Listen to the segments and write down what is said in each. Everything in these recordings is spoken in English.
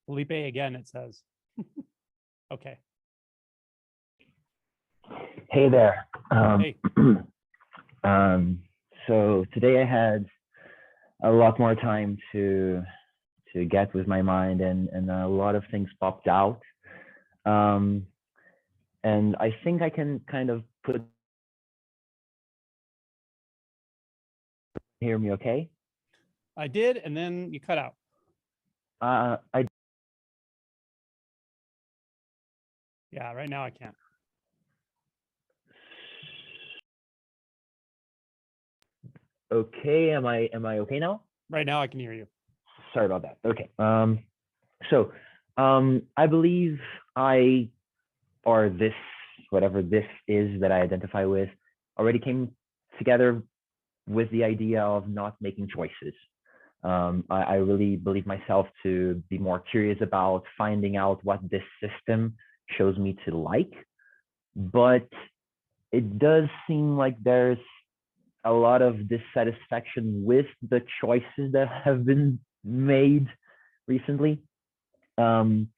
Felipe again, it says. Okay. Hey there. Hey. So today I had a lot more time to get with my mind, and a lot of things popped out. Um, and I think I can kind of hear me okay? I did, and then you cut out. I Yeah, right now I can't. okay. Am I okay now? Right now I can hear you. Sorry about that. Okay. So I believe I or this whatever this is that I identify with already came together with the idea of not making choices. I really believe myself to be more curious about finding out what this system shows me to like, but it does seem like there's a lot of dissatisfaction with the choices that have been made recently. Um,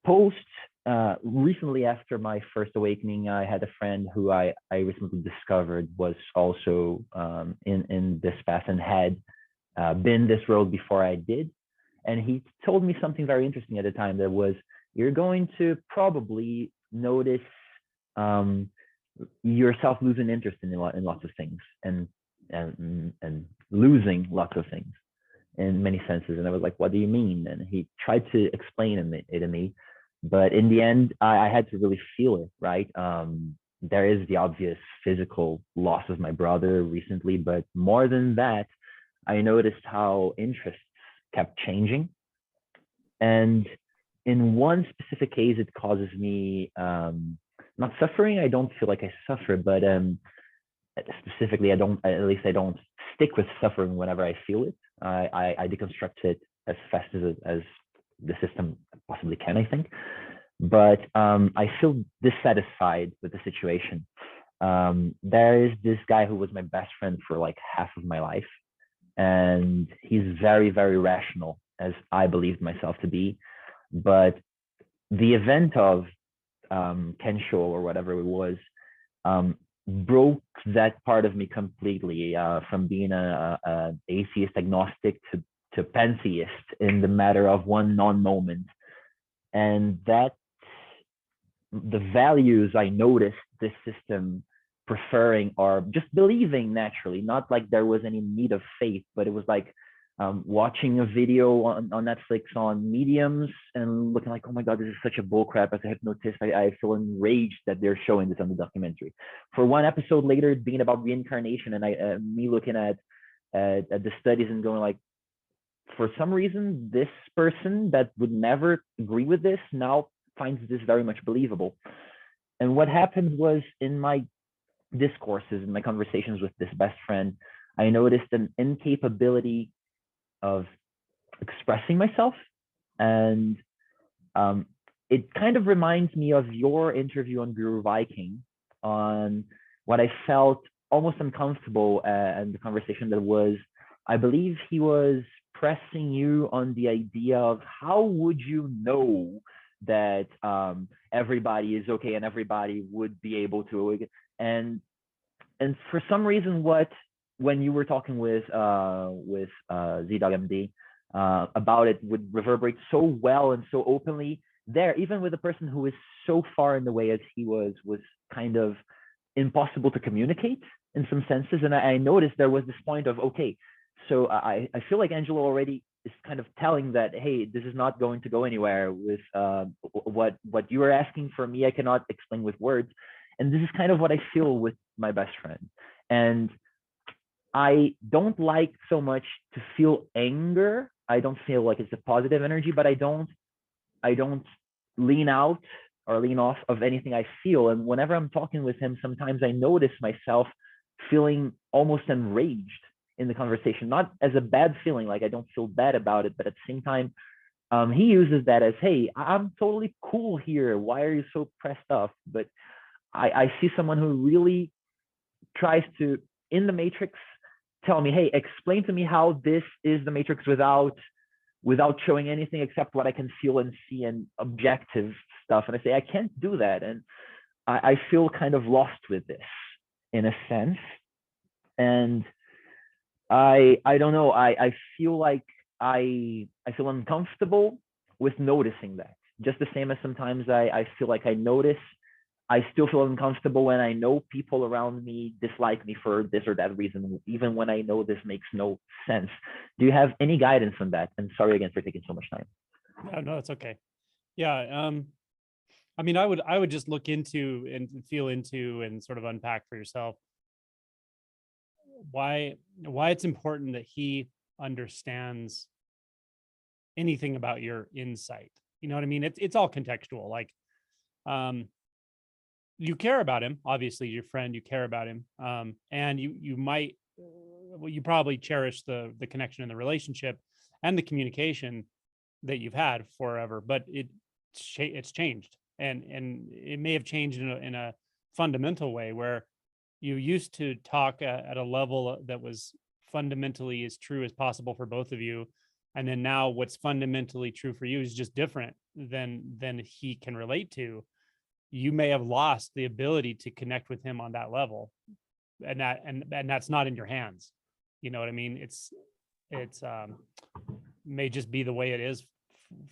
Post Recently, after my first awakening, I had a friend who I recently discovered was also in this path and had been this road before I did. And he told me something very interesting at the time that was, you're going to probably notice um, yourself losing interest in lots of things and losing lots of things in many senses. And I was like, what do you mean? And he tried to explain it to me. But in the end, I had to really feel it, right? There is the obvious physical loss of my brother recently, but more than that, I noticed how interests kept changing. And in one specific case, it causes me not suffering. I don't feel like I suffer, but specifically, I don't, at least I don't stick with suffering whenever I feel it. I deconstruct it as fast as the system possibly can, I think. But I feel dissatisfied with the situation. There is this guy who was my best friend for like half of my life, and he's very, very rational, as I believed myself to be. But the event of Kensho or whatever it was um, broke that part of me completely, from being a atheist agnostic to pantheist in the matter of one non-moment. And that the values I noticed this system preferring or just believing naturally, not like there was any need of faith, but it was like watching a video on Netflix on mediums and looking like, oh my God, this is such a bullcrap. As a hypnotist, I feel enraged that they're showing this on the documentary. For one episode later, being about reincarnation, and me looking at the studies and going like, for some reason, this person that would never agree with this now finds this very much believable. And what happened was, in my discourses, in my conversations with this best friend, I noticed an incapability of expressing myself. And um, it kind of reminds me of your interview on Guru Viking, on what I felt almost uncomfortable, and the conversation that was, I believe he was pressing you on the idea of how would you know that everybody is okay and everybody would be able to, and for some reason, what when you were talking with ZDogMD about it would reverberate so well and so openly there, even with a person who is so far in the way as he was kind of impossible to communicate in some senses. And I noticed there was this point of, okay, so I feel like Angelo already is kind of telling that, hey, this is not going to go anywhere with what you are asking for me. I cannot explain with words. And this is kind of what I feel with my best friend. And I don't like so much to feel anger. I don't feel like it's a positive energy, but I don't lean out or lean off of anything I feel. And whenever I'm talking with him, sometimes I notice myself feeling almost enraged in the conversation, not as a bad feeling, like I don't feel bad about it, but at the same time, he uses that as, hey, I'm totally cool here. Why are you so pressed off? But I see someone who really tries to, in the matrix, tell me, hey, explain to me how this is the matrix without without showing anything except what I can feel and see and objective stuff. And I say, I can't do that. And I feel kind of lost with this in a sense. And I don't know, I feel like I feel uncomfortable with noticing that. Just the same as sometimes I feel like I notice, I still feel uncomfortable when I know people around me dislike me for this or that reason, even when I know this makes no sense. Do you have any guidance on that? And sorry again for taking so much time. No, it's okay. Yeah. I mean, I would just look into and feel into and sort of unpack for yourself why it's important that he understands anything about your insight. You know what I mean? It's all contextual. Like, you care about him, obviously, your friend, you care about him. And you might, well, you probably cherish the connection and the relationship and the communication that you've had forever, but it's changed, and it may have changed in a fundamental way where you used to talk at a level that was fundamentally as true as possible for both of you, and then now what's fundamentally true for you is just different than he can relate to. You may have lost the ability to connect with him on that level, and that's not in your hands. You know what I mean? It's may just be the way it is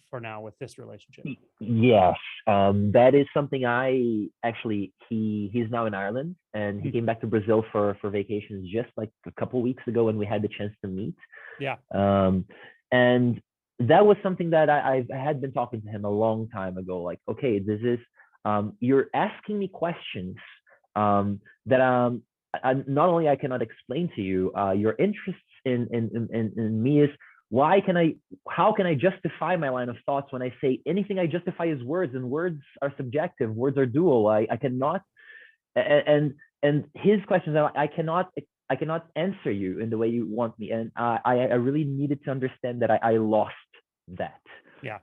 for now with this relationship. Yes, that is something I actually, he's now in Ireland, and he came back to Brazil for vacations just like a couple weeks ago when we had the chance to meet. Yeah. And that was something that I had been talking to him a long time ago. Like, okay, this is, you're asking me questions that not only I cannot explain to you. Your interest in me is, how can I justify my line of thoughts when I say anything I justify is words, and words are subjective, words are dual. I cannot, and his questions, I cannot answer you in the way you want me. And I really needed to understand that I lost that. Yeah.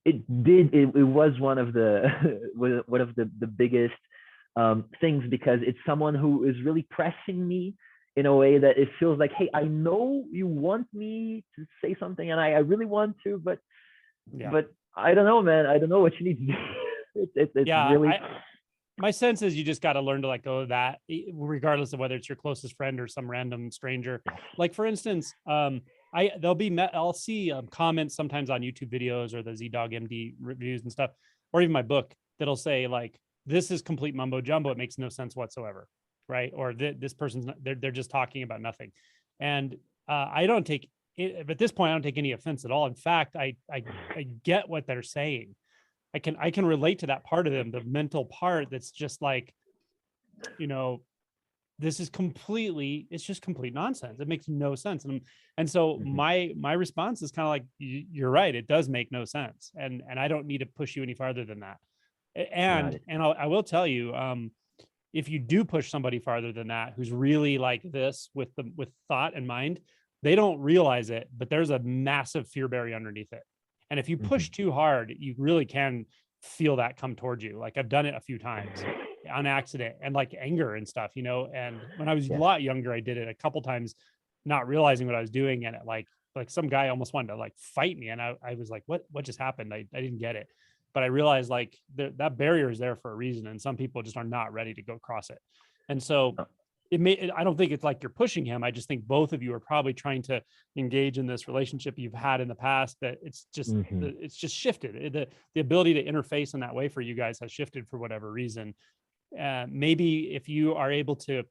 It was one of the biggest things, because it's someone who is really pressing me in a way that it feels like, hey, I know you want me to say something, and I really want to, but I don't know, man. I don't know what you need to do. It's really. My sense is you just got to learn to let go of that, regardless of whether it's your closest friend or some random stranger. Like, for instance, I'll see comments sometimes on YouTube videos or the ZDogg MD reviews and stuff, or even my book, that'll say like, this is complete mumbo jumbo. It makes no sense whatsoever. Right. Or this person's not, they're just talking about nothing. And I don't take it, at this point, I don't take any offense at all. In fact, I get what they're saying. I can relate to that part of them, the mental part that's just like, you know, this is it's just complete nonsense. It makes no sense. And so my response is kind of like, you're right. It does make no sense. And I don't need to push you any farther than that. And I will tell you, if you do push somebody farther than that, who's really like this with thought and mind, they don't realize it, but there's a massive fear barrier underneath it. And if you push too hard, you really can feel that come towards you. Like, I've done it a few times on accident, and like anger and stuff, you know. And when I was a lot younger, I did it a couple times, not realizing what I was doing. And it like some guy almost wanted to like fight me. And I was like, what just happened? I didn't get it. But I realized like that barrier is there for a reason. And some people just are not ready to go across it. And so I don't think it's like you're pushing him. I just think both of you are probably trying to engage in this relationship you've had in the past, that it's just shifted. The ability to interface in that way for you guys has shifted for whatever reason. Maybe if you are able to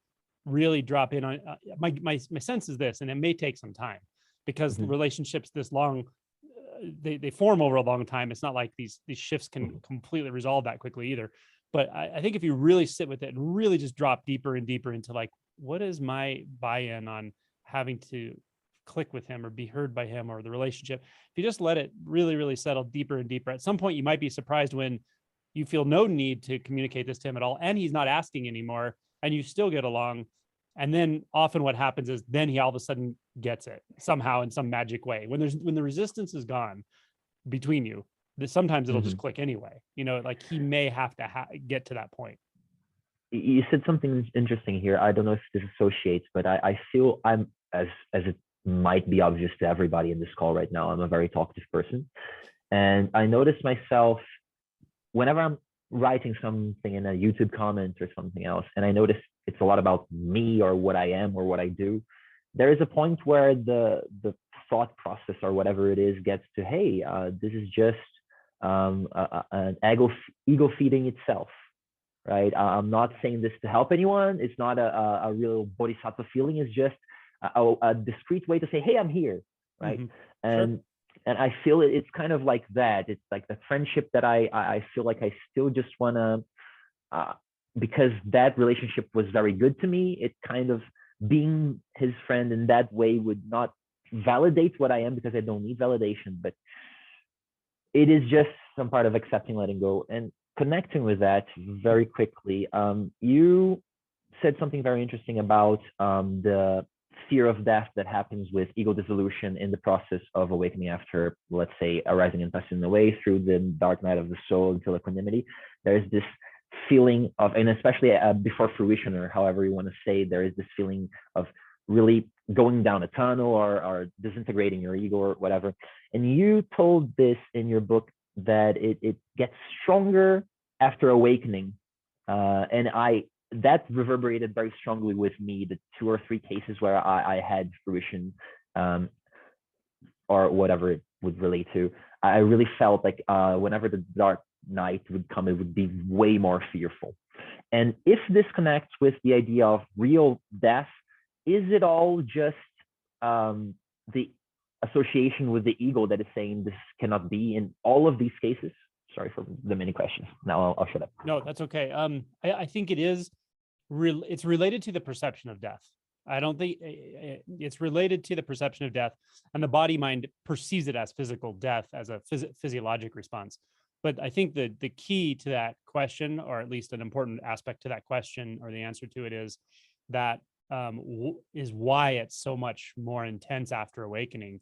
really drop in on my sense is this, and it may take some time, because the relationships this long, they form over a long time. It's not like these shifts can completely resolve that quickly either. But I think if you really sit with it and really just drop deeper and deeper into like, what is my buy-in on having to click with him or be heard by him or the relationship? If you just let it really, really settle deeper and deeper, at some point you might be surprised when you feel no need to communicate this to him at all, and he's not asking anymore, and you still get along. And then often what happens is then he all of a sudden gets it somehow in some magic way. When the resistance is gone between you, sometimes it'll just click anyway. You know, like he may have to get to that point. You said something interesting here. I don't know if this associates, but I feel I'm as it might be obvious to everybody in this call right now. I'm a very talkative person. And I notice myself whenever I'm writing something in a YouTube comment or something else, and I notice it's a lot about me or what I am or what I do, there is a point where the thought process or whatever it is gets to, hey, this is just an ego feeding itself, right? I'm not saying this to help anyone. It's not a real bodhisattva feeling. It's just a discreet way to say, hey, I'm here, right? And and I feel it's kind of like that. It's like the friendship that I feel like I still just want to, because that relationship was very good to me. It kind of being his friend in that way would not validate what I am, because I don't need validation, but it is just some part of accepting, letting go, and connecting with that very quickly. You said something very interesting about the fear of death that happens with ego dissolution in the process of awakening after, let's say, arising and passing away through the dark night of the soul until equanimity. There's this feeling of, and especially before fruition, or however you want to say, there is this feeling of really going down a tunnel or disintegrating your ego or whatever. And you told this in your book that it gets stronger after awakening. And that reverberated very strongly with me, the 2 or 3 cases where I had fruition, or whatever it would relate to. I really felt like whenever the dark night would come, it would be way more fearful. And if this connects with the idea of real death, is it all just the association with the ego that is saying this cannot be in all of these cases? Sorry for the many questions. Now I'll shut up. No, that's okay. I think it is it's related to the perception of death. I don't think it's related to the perception of death, and the body mind perceives it as physical death, as a physiologic response. But I think the key to that question, or at least an important aspect to that question, or the answer to it, is that is why it's so much more intense after awakening.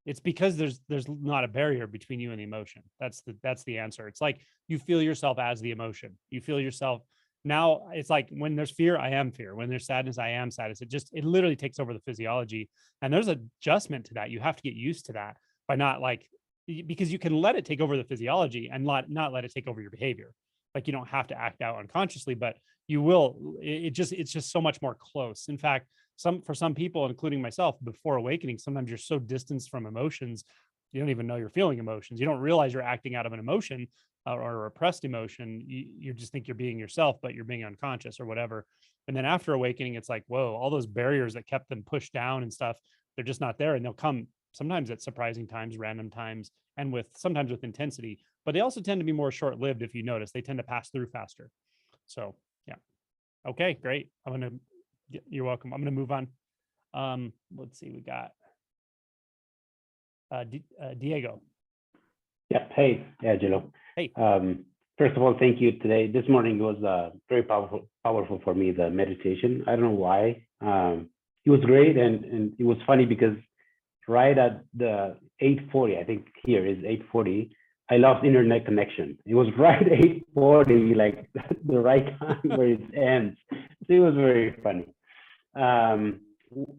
It's because there's not a barrier between you and the emotion. That's the answer. It's like you feel yourself as the emotion. You feel yourself. Now it's like when there's fear, I am fear. When there's sadness, I am sadness. It literally takes over the physiology, and there's adjustment to that. You have to get used to that by not because you can let it take over the physiology and not let it take over your behavior. Like, you don't have to act out unconsciously, but you will. It's just so much more close. In fact, for some people, including myself, before awakening, sometimes you're so distanced from emotions, you don't even know you're feeling emotions. You don't realize you're acting out of an emotion or a repressed emotion. You just think you're being yourself, but you're being unconscious or whatever. And then after awakening, it's like, whoa, all those barriers that kept them pushed down and stuff, they're just not there. And they'll come sometimes at surprising times, random times, and sometimes with intensity. But they also tend to be more short-lived. If you notice, they tend to pass through faster. So yeah. Okay, great. You're welcome. I'm going to move on. Let's see. We got Diego. Yeah. Hey, Angelo. Hey. First of all, thank you today. This morning was very powerful for me, the meditation. I don't know why. It was great, and it was funny because right at the 8:40, I think here is 8:40, I lost internet connection. It was right at 8:40, like the right time where it ends. So it was very funny.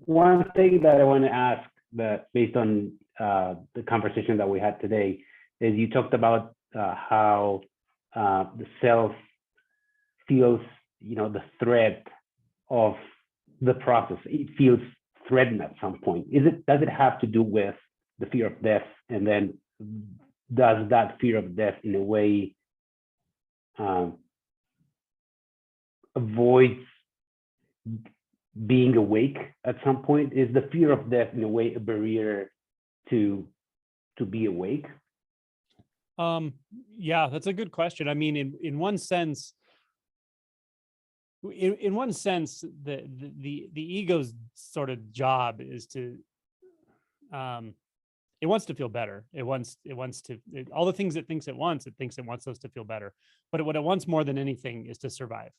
One thing that I want to ask, that based on the conversation that we had today, is you talked about how the self feels, the threat of the process. It feels threatened at some point. Does it have to do with the fear of death? And then does that fear of death in a way avoid being awake at some point? Is the fear of death in a way a barrier to be awake? Yeah, that's a good question. I mean, in one sense, the ego's sort of job is to it wants to feel better. It wants to all the things it thinks it wants those to feel better. But what it wants more than anything is to survive.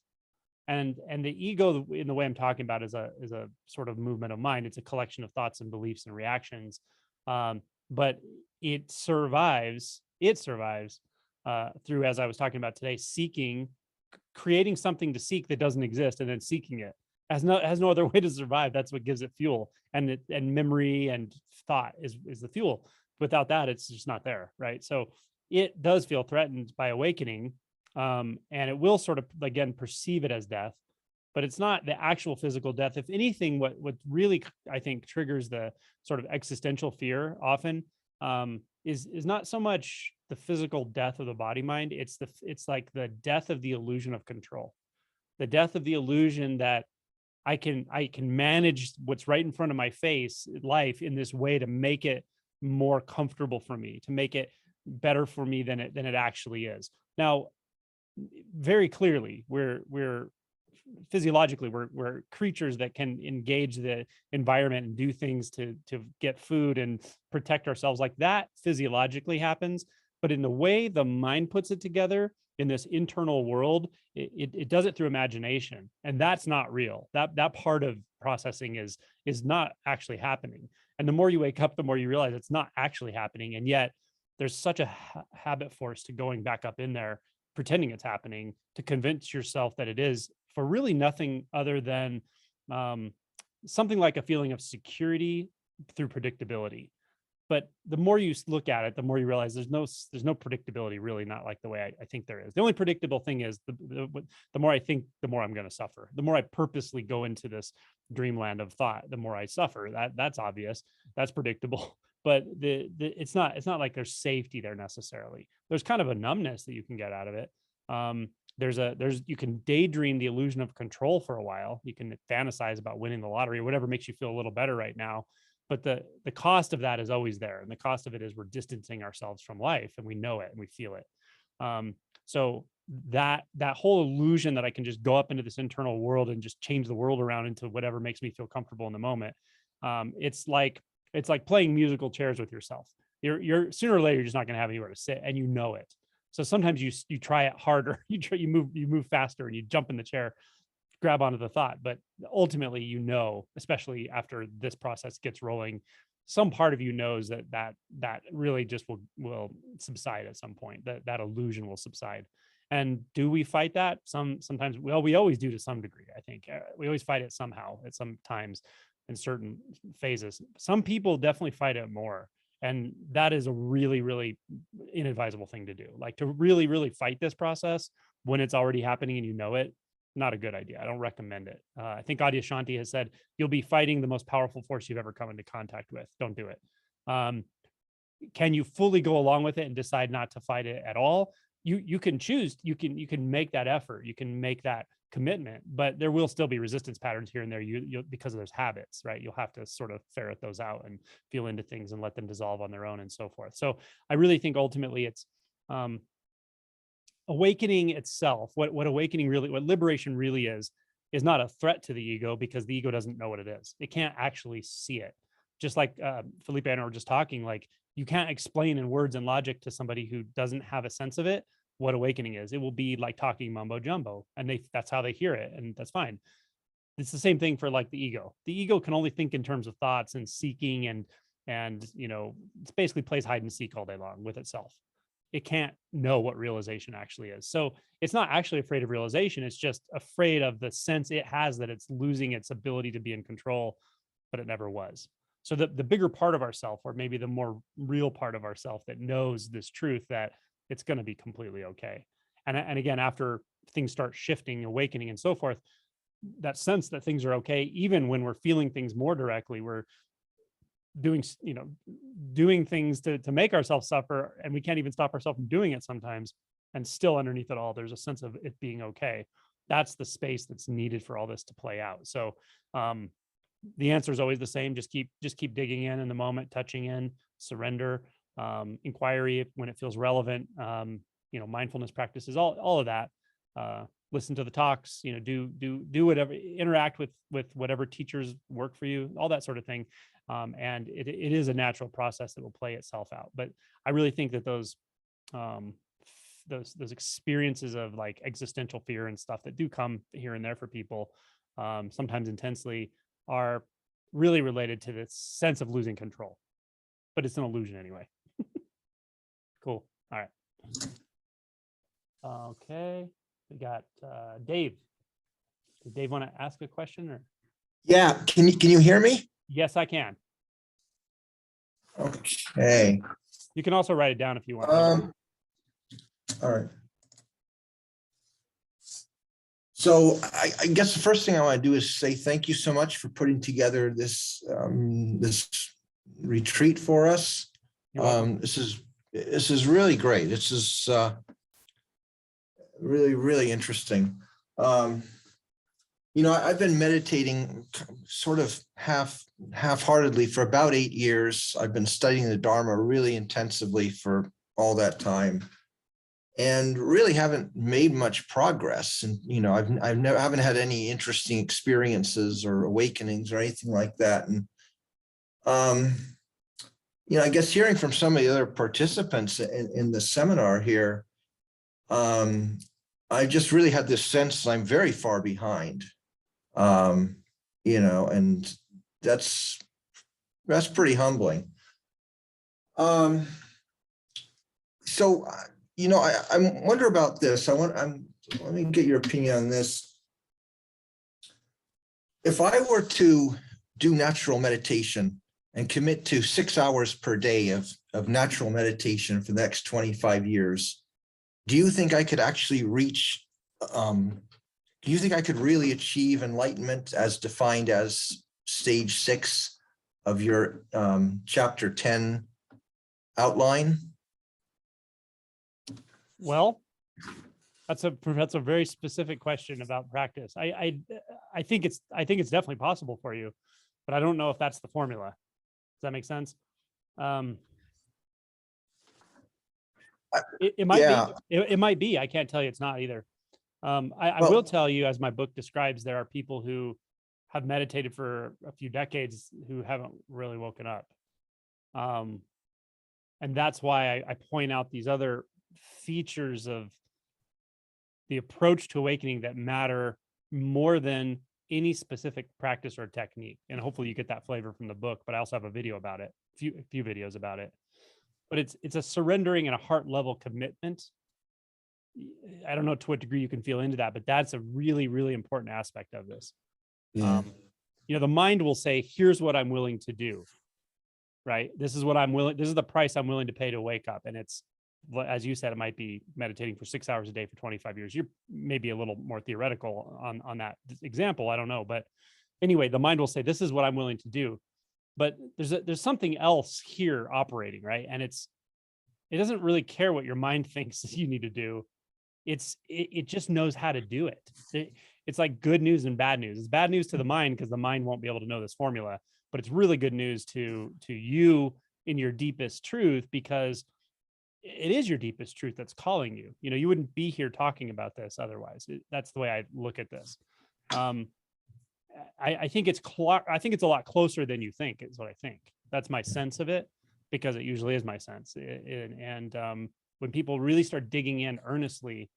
And the ego, in the way I'm talking about, is a sort of movement of mind. It's a collection of thoughts and beliefs and reactions. But it survives through, as I was talking about today, creating something to seek that doesn't exist, and then seeking it. has no other way to survive. That's what gives it fuel, and memory and thought is the fuel. Without that, it's just not there, right? So it does feel threatened by awakening, and it will sort of again perceive it as death, but it's not the actual physical death. If anything, what really I think triggers the sort of existential fear often, is not so much the physical death of the body mind. It's like the death of the illusion of control, the death of the illusion that I can manage what's right in front of my face, life, in this way to make it more comfortable for me, to make it better for me than it actually is. Now, very clearly, we're physiologically we're creatures that can engage the environment and do things to get food and protect ourselves. Like that physiologically happens, but in the way the mind puts it together in this internal world, it does it through imagination, and that's not real. That part of processing is not actually happening. And the more you wake up, the more you realize it's not actually happening. And yet there's such a habit force to going back up in there, pretending it's happening, to convince yourself that it is, for really nothing other than something like a feeling of security through predictability. But the more you look at it, the more you realize there's no predictability, really, not like the way I think there is. The only predictable thing is the more I think, the more I'm going to suffer. The more I purposely go into this dreamland of thought, the more I suffer. That's obvious. That's predictable. But it's not like there's safety there necessarily. There's kind of a numbness that you can get out of it. You can daydream the illusion of control for a while. You can fantasize about winning the lottery or whatever makes you feel a little better right now. But the cost of that is always there. And the cost of it is we're distancing ourselves from life, and we know it and we feel it. So that whole illusion that I can just go up into this internal world and just change the world around into whatever makes me feel comfortable in the moment. It's like playing musical chairs with yourself. You're sooner or later, you're just not going to have anywhere to sit, and you know it. So sometimes you try it harder. You move faster, and you jump in the chair, grab onto the thought. But ultimately, especially after this process gets rolling, some part of you knows that really just will subside at some point. That illusion will subside. And do we fight that? Sometimes, well, we always do to some degree. I think we always fight it somehow at some times in certain phases. Some people definitely fight it more. And that is a really, really inadvisable thing to do. Like, to really, really fight this process when it's already happening and you know it, not a good idea. I don't recommend it. I think Adyashanti has said, you'll be fighting the most powerful force you've ever come into contact with. Don't do it. Can you fully go along with it and decide not to fight it at all? You can choose, you can make that effort, you can make that commitment, but there will still be resistance patterns here and there. You because of those habits, right? You'll have to sort of ferret those out and feel into things and let them dissolve on their own and so forth. So I really think ultimately it's awakening itself. What liberation really is not a threat to the ego, because the ego doesn't know what it is. It can't actually see it. Just like Felipe and I were just talking, like, you can't explain in words and logic to somebody who doesn't have a sense of it what awakening is. It will be like talking mumbo jumbo, and that's how they hear it, and that's fine. It's the same thing for like the ego. The ego can only think in terms of thoughts and seeking, and it basically plays hide and seek all day long with itself. It can't know what realization actually is. So it's not actually afraid of realization. It's just afraid of the sense it has that it's losing its ability to be in control, but it never was. So the bigger part of ourself, or maybe the more real part of ourself that knows this truth, that it's going to be completely okay. And again, after things start shifting, awakening, and so forth, that sense that things are okay, even when we're feeling things more directly, we're doing things to make ourselves suffer, and we can't even stop ourselves from doing it sometimes, and still underneath it all, there's a sense of it being okay. That's the space that's needed for all this to play out. So the answer is always the same. Just keep digging in the moment, touching in, surrender, inquiry when it feels relevant, mindfulness practices, all of that. Listen to the talks, do whatever, interact with whatever teachers work for you, all that sort of thing. And it is a natural process that will play itself out. But I really think that those experiences of like existential fear and stuff that do come here and there for people, sometimes intensely, are really related to this sense of losing control. But it's an illusion anyway. Cool. All right. Okay. We got Dave. Did Dave want to ask a question or? Yeah, can you hear me? Yes, I can. Okay. You can also write it down if you want. All right. So I guess the first thing I want to do is say thank you so much for putting together this this retreat for us. You're welcome. This is really great. This is really interesting. You know, I've been meditating sort of half-heartedly for about 8 years. I've been studying the Dharma really intensively for all that time, and really haven't made much progress. And you know, haven't had any interesting experiences or awakenings or anything like that. And you know, I guess hearing from some of the other participants in the seminar here, I just really had this sense that I'm very far behind. You know, and that's pretty humbling. So, you know, I wonder about this. Let me get your opinion on this. If I were to do natural meditation and commit to 6 hours per day of natural meditation for the next 25 years, do you think I could actually reach, do you think I could really achieve enlightenment as defined as stage 6 of your chapter 10 outline? Well, that's a very specific question about practice. I think it's definitely possible for you, but I don't know if that's the formula. Does that make sense? It might be. It might be. I can't tell you it's not either. I will tell you, as my book describes, there are people who have meditated for a few decades who haven't really woken up. And that's why I point out these other features of the approach to awakening that matter more than any specific practice or technique. And hopefully you get that flavor from the book, but I also have a video about it, a few videos about it. But it's a surrendering and a heart level commitment. I don't know to what degree you can feel into that, but that's a really important aspect of this. Yeah. You know, the mind will say, here's what I'm willing to do, right? This is what I'm willing, this is the price I'm willing to pay to wake up. And it's, as you said, it might be meditating for 6 hours a day for 25 years. You're maybe a little more theoretical on that example. I don't know. But anyway, the mind will say, this is what I'm willing to do. But there's something else here operating, right? And it doesn't really care what your mind thinks you need to do. It just knows how to do it. It's like good news and bad news. It's bad news to the mind because the mind won't be able to know this formula, but it's really good news to you in your deepest truth, because it is your deepest truth that's calling you. You know, you wouldn't be here talking about this otherwise. That's the way I look at this. I think it's a lot closer than you think, is what I think. That's my sense of it, because it usually is my sense. And when people really start digging in earnestly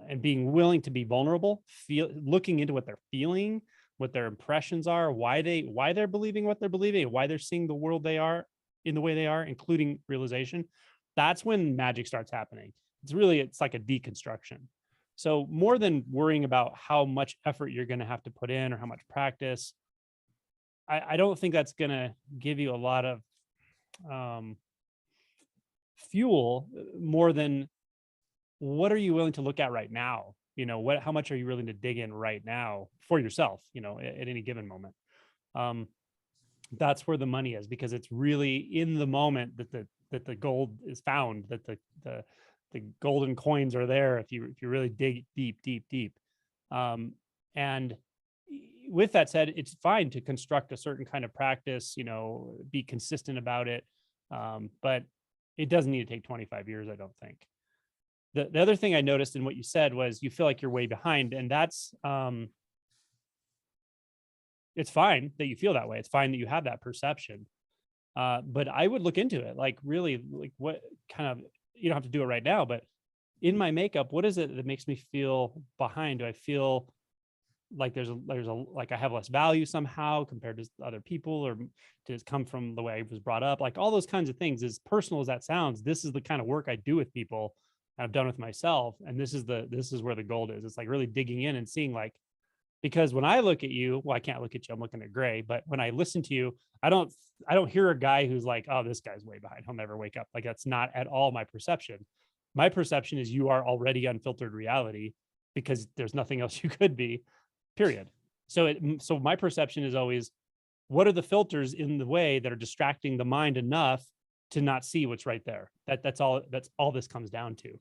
and being willing to be vulnerable, looking into what they're feeling, what their impressions are, why they're believing what they're believing, why they're seeing the world they are in the way they are, including realization, that's when magic starts happening. It's like a deconstruction. So more than worrying about how much effort you're going to have to put in or how much practice, I don't think that's going to give you a lot of fuel, more than what are you willing to look at right now? You know, how much are you willing to dig in right now for yourself, you know, at any given moment? That's where the money is, because it's really in the moment that the gold is found, that the golden coins are there if you really dig deep. And with that said, it's fine to construct a certain kind of practice, you know, be consistent about it. But it doesn't need to take 25 years, I don't think. The other thing I noticed in what you said was you feel like you're way behind, and that's it's fine that you feel that way. It's fine that you have that perception. But I would look into it, like really, like what kind of, you don't have to do it right now, but in my makeup, what is it that makes me feel behind? Do I feel like there's like I have less value somehow compared to other people, or does it come from the way I was brought up? Like all those kinds of things, as personal as that sounds, this is the kind of work I do with people and I've done with myself. And this is where the gold is. It's like really digging in and seeing, like, Because when I look at you, well, I can't look at you, I'm looking at Gray, but when I listen to you, I don't hear a guy who's like, oh, this guy's way behind, he'll never wake up. Like, that's not at all my perception. My perception is you are already unfiltered reality, because there's nothing else you could be, period. So my perception is always, what are the filters in the way that are distracting the mind enough to not see what's right there? That's all this comes down to.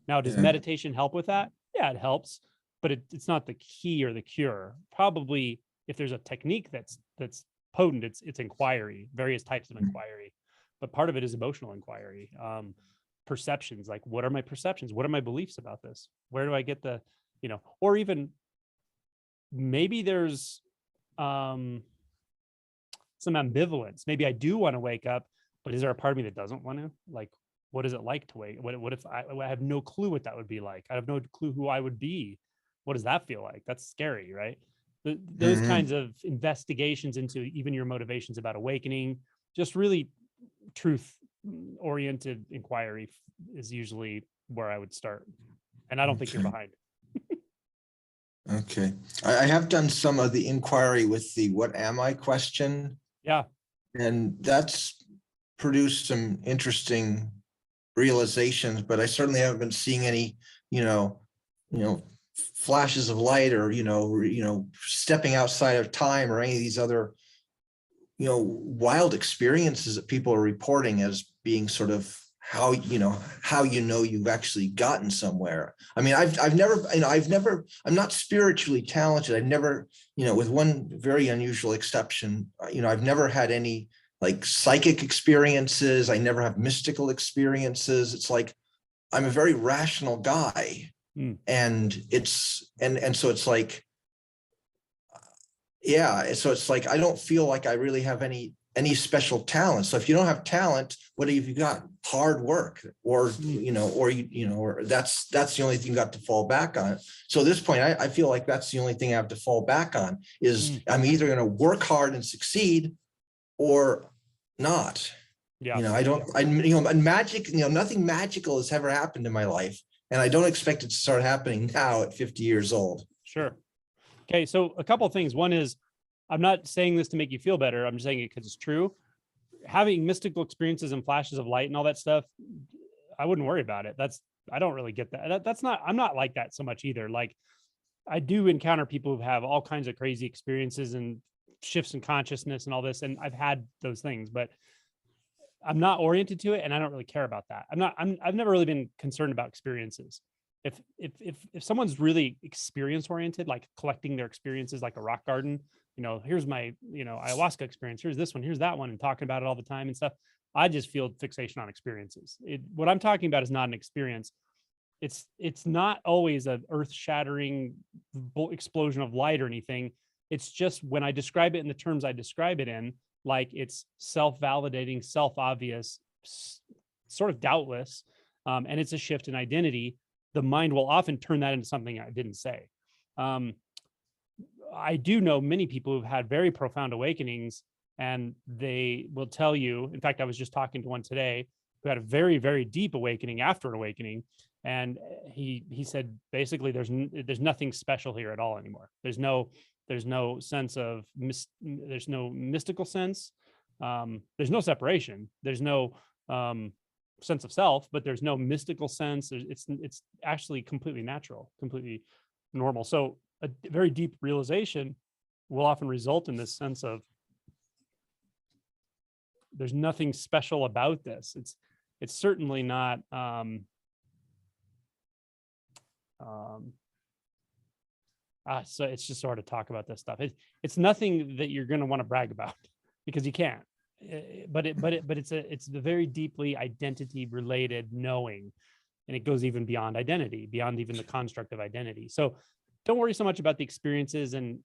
Now, does Yeah. meditation help with that? Yeah, it helps, but it's not the key or the cure. Probably if there's a technique that's potent, it's inquiry, various types of inquiry, but part of it is emotional inquiry. Perceptions, like, what are my perceptions? What are my beliefs about this? Where do I get the, or even maybe there's some ambivalence. Maybe I do want to wake up, but is there a part of me that doesn't want to? Like, what is it like to wake? What if I have no clue what that would be like? I have no clue who I would be. What does that feel like? That's scary, right? Those Mhm. kinds of investigations into even your motivations about awakening, just really truth oriented inquiry is usually where I would start. And I don't think you're Okay. behind. Okay. I have done some of the inquiry with the what am I question, Yeah. and that's produced some interesting realizations, but I certainly haven't been seeing any, flashes of light or, stepping outside of time or any of these other, wild experiences that people are reporting as being sort of how you've actually gotten somewhere. I mean, I've never, I'm not spiritually talented. I've never, with one very unusual exception, I've never had any like psychic experiences. I never have mystical experiences. It's like I'm a very rational guy. Mm. And so it's like, yeah, so it's like I don't feel like I really have any special talent. So if you don't have talent, what have you got? Hard work, or or that's the only thing you got to fall back on. So at this point, I feel like that's the only thing I have to fall back on is I'm either going to work hard and succeed or not. Yeah. And magic, nothing magical has ever happened in my life. And I don't expect it to start happening now at 50 years old. Sure. Okay. So a couple of things. One is, I'm not saying this to make you feel better. I'm just saying it because it's true. Having mystical experiences and flashes of light and all that stuff, I wouldn't worry about it. I don't really get that. I'm not like that so much either. Like, I do encounter people who have all kinds of crazy experiences and shifts in consciousness and all this. And I've had those things, but I'm not oriented to it, and I don't really care about that. I've never really been concerned about experiences. If someone's really experience oriented, like collecting their experiences like a rock garden, here's my, ayahuasca experience, here's this one, here's that one, and talking about it all the time and stuff. I just feel fixation on experiences. What I'm talking about is not an experience. It's not always an earth-shattering explosion of light or anything. It's just when I describe it in the terms I describe it in, like it's self-validating, self-obvious, sort of doubtless, and it's a shift in identity. The mind will often turn that into something I didn't say. I do know many people who've had very profound awakenings, and they will tell you, in fact, I was just talking to one today who had a very, very deep awakening after an awakening. And he said, basically, there's nothing special here at all anymore. There's no sense of, there's no mystical sense. There's no separation. There's no sense of self, but there's no mystical sense. It's actually completely natural, completely normal. So a very deep realization will often result in this sense of there's nothing special about this. It's certainly not so it's just sort of talk about this stuff. It's nothing that you're going to want to brag about because you can't. But it's the very deeply identity related knowing, and it goes even beyond identity, beyond even the construct of identity. So don't worry so much about the experiences. And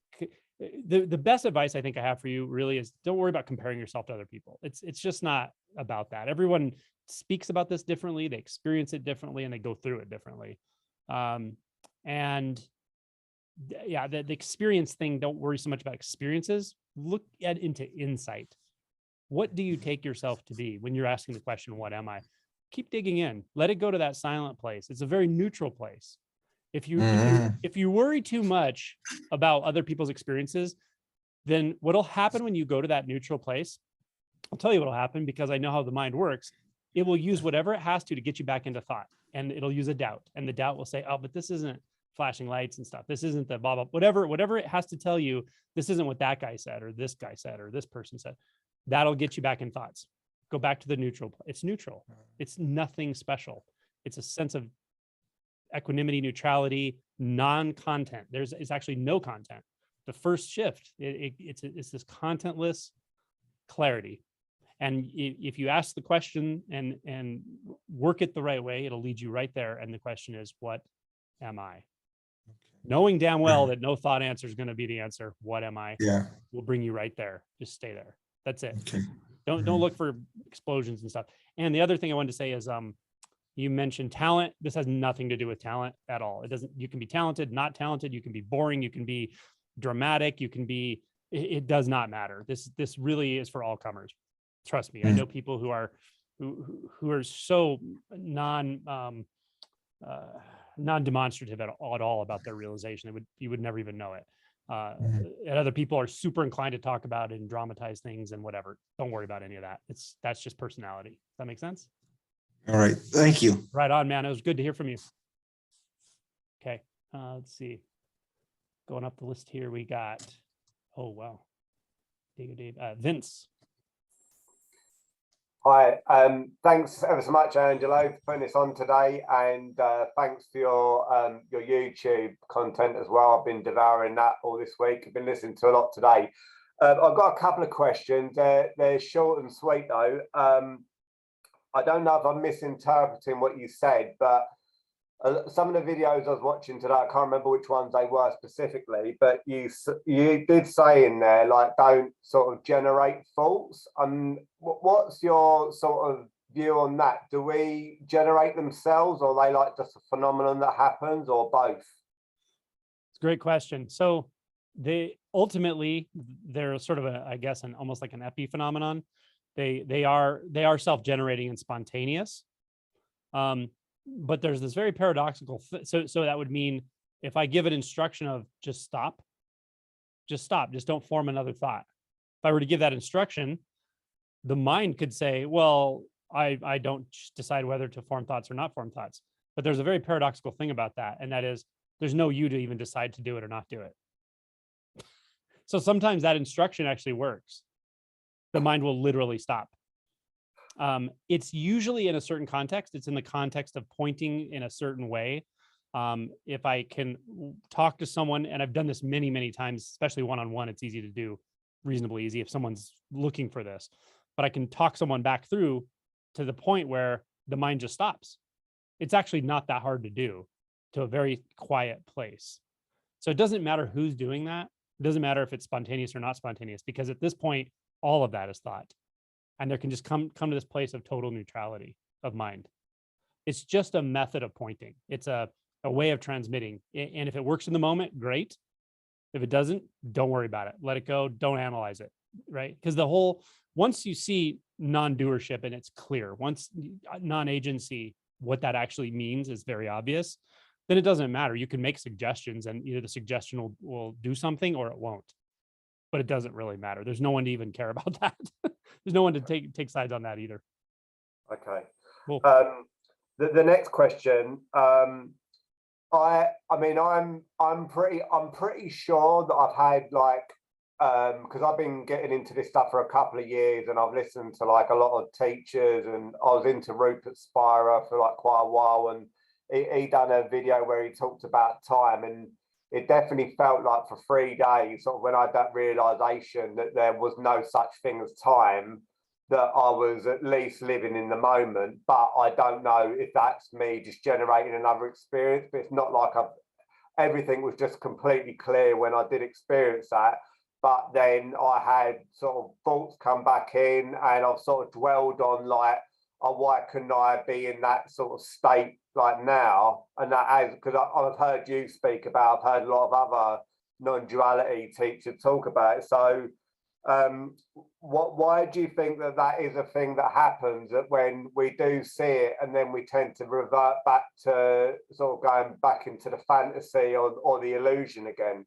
the best advice I think I have for you really is don't worry about comparing yourself to other people. It's just not about that. Everyone speaks about this differently, they experience it differently, and they go through it differently. And yeah, the experience thing, don't worry so much about experiences. Look into insight. What do you take yourself to be when you're asking the question, what am I? Keep digging in. Let it go to that silent place. It's a very neutral place. If you worry too much about other people's experiences, then what'll happen when you go to that neutral place, I'll tell you what'll happen because I know how the mind works. It will use whatever it has to get you back into thought, and it'll use a doubt, and the doubt will say, oh, but this isn't flashing lights and stuff. This isn't the blah, blah, whatever it has to tell you. This isn't what that guy said, or this guy said, or this person said. That'll get you back in thoughts. Go back to the neutral. It's neutral. It's nothing special. It's a sense of equanimity, neutrality, non-content. It's actually no content. The first shift, it's this contentless clarity. And if you ask the question and work it the right way, it'll lead you right there. And the question is, what am I? Knowing damn well that no thought answer is going to be the answer. What am I? Yeah. Will bring you right there. Just stay there. That's it. Okay. Don't look for explosions and stuff. And the other thing I wanted to say is, you mentioned talent. This has nothing to do with talent at all. It doesn't. You can be talented, not talented. You can be boring. You can be dramatic. You can be. It does not matter. This really is for all comers. Trust me. I know people who are so non-demonstrative at all about their realization. You would never even know it. And other people are super inclined to talk about it and dramatize things and whatever. Don't worry about any of that. That's just personality. Does that make sense? All right. Thank you. Right on, man. It was good to hear from you. Okay. Let's see. Going up the list here, we got, oh, wow. Vince. Hi, thanks ever so much, Angelo, for putting this on today, and thanks for your YouTube content as well. I've been devouring that all this week. I've been listening to a lot today. I've got a couple of questions. They're short and sweet though. I don't know if I'm misinterpreting what you said, but some of the videos I was watching today, I can't remember which ones they were specifically, but you did say in there, like, don't sort of generate thoughts. What's your sort of view on that? Do we generate themselves, or are they like just a phenomenon that happens, or both? It's a great question. So ultimately they're sort of I guess almost like an epiphenomenon. They are self-generating and spontaneous. But there's this very paradoxical. So that would mean if I give an instruction of just stop, just don't form another thought. If I were to give that instruction, the mind could say, well, I don't decide whether to form thoughts or not form thoughts. But there's a very paradoxical thing about that. And that is there's no you to even decide to do it or not do it. So sometimes that instruction actually works. The mind will literally stop. It's usually in a certain context. It's in the context of pointing in a certain way. If I can talk to someone, and I've done this many, many times, especially one-on-one, it's easy to do, reasonably easy if someone's looking for this, but I can talk someone back through to the point where the mind just stops. It's actually not that hard to do, to a very quiet place. So it doesn't matter who's doing that. It doesn't matter if it's spontaneous or not spontaneous, because at this point, all of that is thought. And there can just come to this place of total neutrality of mind. It's just a method of pointing. It's a way of transmitting. And if it works in the moment, great. If it doesn't, don't worry about it. Let it go. Don't analyze it, right? Because once you see non-doership and it's clear, once non-agency, what that actually means is very obvious, then it doesn't matter. You can make suggestions and either the suggestion will do something or it won't. But it doesn't really matter. There's no one to even care about that. There's no one to take sides on that either. Okay. Cool. The next question. I mean, I'm pretty sure that I've had like because I've been getting into this stuff for a couple of years, and I've listened to like a lot of teachers, and I was into Rupert Spira for like quite a while, and he done a video where he talked about time, and it definitely felt like for 3 days, sort of when I had that realization that there was no such thing as time, that I was at least living in the moment. But I don't know if that's me just generating another experience, but it's not like everything was just completely clear when I did experience that. But then I had sort of thoughts come back in, and I've sort of dwelled on like, oh, why couldn't I be in that sort of state like now? And that has, because I've heard you speak about, I've heard a lot of other non-duality teachers talk about it. So why do you think that that is a thing that happens, that when we do see it and then we tend to revert back to sort of going back into the fantasy or the illusion again?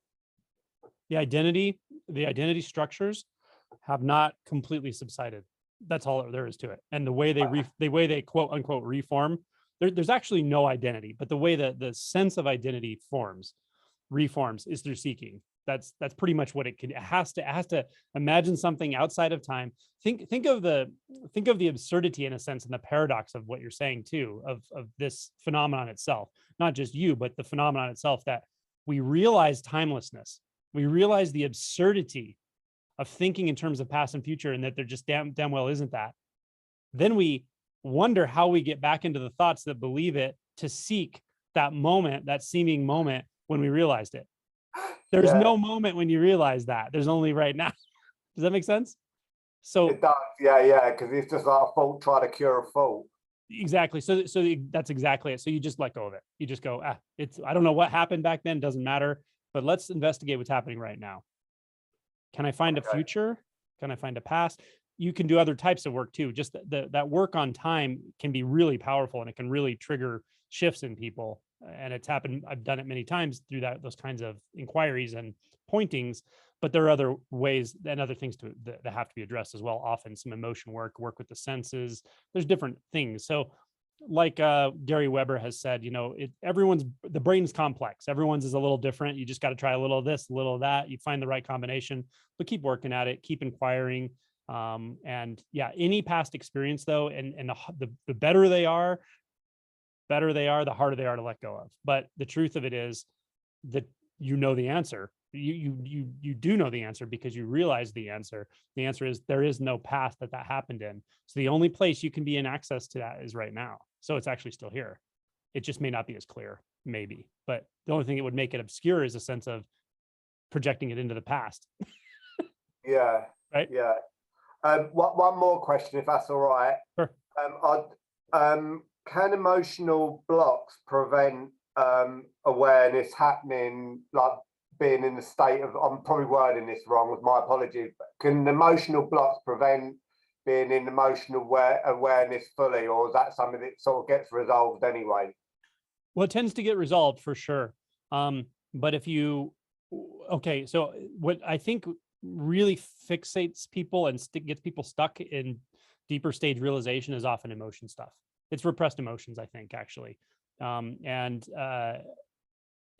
The identity structures have not completely subsided. That's all there is to it. And the way they quote unquote reform, there's actually no identity, but the way that the sense of identity reforms is through seeking. That's pretty much what it has to imagine something outside of time. Think of the absurdity in a sense, and the paradox of what you're saying too, of this phenomenon itself, not just you, but the phenomenon itself, that we realize timelessness. We realize the absurdity of thinking in terms of past and future, and that there just damn well isn't that. Then we wonder how we get back into the thoughts that believe it, to seek that moment, that seeming moment when we realized it. There's no moment when you realize that. There's only right now. Does that make sense? So it does, yeah, because it's just like a fault trying to cure a fault. Exactly. So that's exactly it. So you just let go of it. You just go, I don't know what happened back then, doesn't matter, but let's investigate what's happening right now. Can I find a future? Can I find a past? You can do other types of work too. Just that work on time can be really powerful, and it can really trigger shifts in people. And it's happened. I've done it many times through those kinds of inquiries and pointings, but there are other ways and other things that have to be addressed as well. Often some emotion work with the senses. There's different things. So like Gary Weber has said, the brain's complex. Everyone's is a little different. You just got to try a little of this, a little of that. You find the right combination, but keep working at it, keep inquiring. And yeah, any past experience though, and the better they are, the harder they are to let go of. But the truth of it is that you know the answer. You do know the answer because you realize the answer. The answer is there is no past that happened in. So the only place you can be in access to that is right now. So it's actually still here. It just may not be as clear, maybe. But the only thing that would make it obscure is a sense of projecting it into the past. Yeah. Right. Yeah. One more question, if that's all right. Sure. Can emotional blocks prevent awareness happening, like being in the state of, I'm probably wording this wrong, with my apologies, but can emotional blocks prevent being in emotional awareness fully, or is that something that sort of gets resolved anyway? Well, it tends to get resolved for sure. But if so what I think really fixates people and gets people stuck in deeper stage realization is often emotion stuff. It's repressed emotions, I think, actually.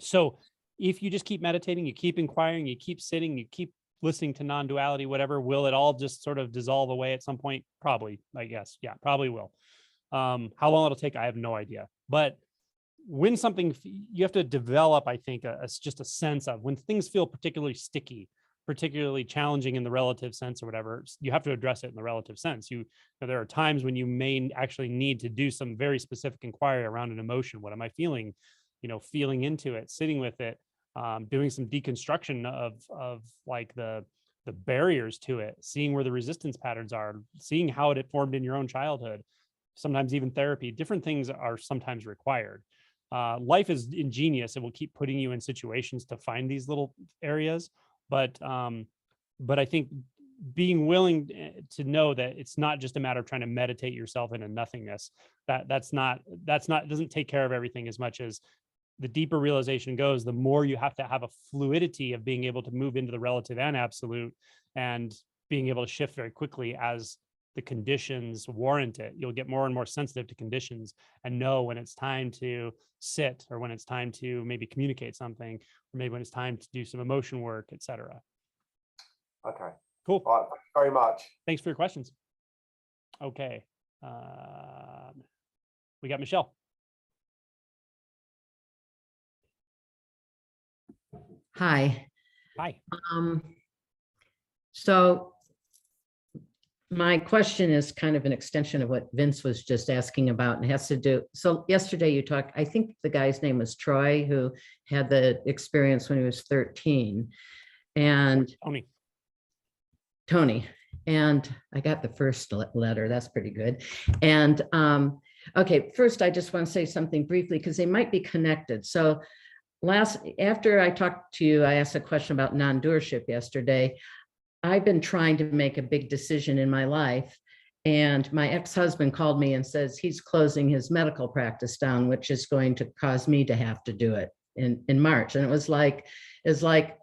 So if you just keep meditating, you keep inquiring, you keep sitting, you keep listening to non-duality, whatever, will it all just sort of dissolve away at some point? Probably, I guess. Yeah, probably will. How long it'll take, I have no idea. But when something, you have to develop, I think, just a sense of when things feel particularly sticky, particularly challenging in the relative sense or whatever, you have to address it in the relative sense. There are times when you may actually need to do some very specific inquiry around an emotion. What am I feeling? Feeling into it, sitting with it, doing some deconstruction of like the barriers to it, seeing where the resistance patterns are, seeing how it had formed in your own childhood, sometimes even therapy. Different things are sometimes required. Life is ingenious. It will keep putting you in situations to find these little areas. But I think being willing to know that it's not just a matter of trying to meditate yourself into nothingness, that's not doesn't take care of everything as much as the deeper realization goes, the more you have to have a fluidity of being able to move into the relative and absolute, and being able to shift very quickly as the conditions warrant it. You'll get more and more sensitive to conditions and know when it's time to sit, or when it's time to maybe communicate something, or maybe when it's time to do some emotion work, etc. Okay. Cool. All right, thank you very much. Thanks for your questions. Okay. We got Michelle. Hi. Hi. So my question is kind of an extension of what Vince was just asking about, and has to do, so yesterday you talked, I think the guy's name was Troy, who had the experience when he was 13, and Tony, and I got the first letter, that's pretty good. And okay, first I just want to say something briefly because they might be connected. So after I talked to you, I asked a question about non-doership yesterday. I've been trying to make a big decision in my life. And my ex-husband called me and says he's closing his medical practice down, which is going to cause me to have to do it in March. And it was like,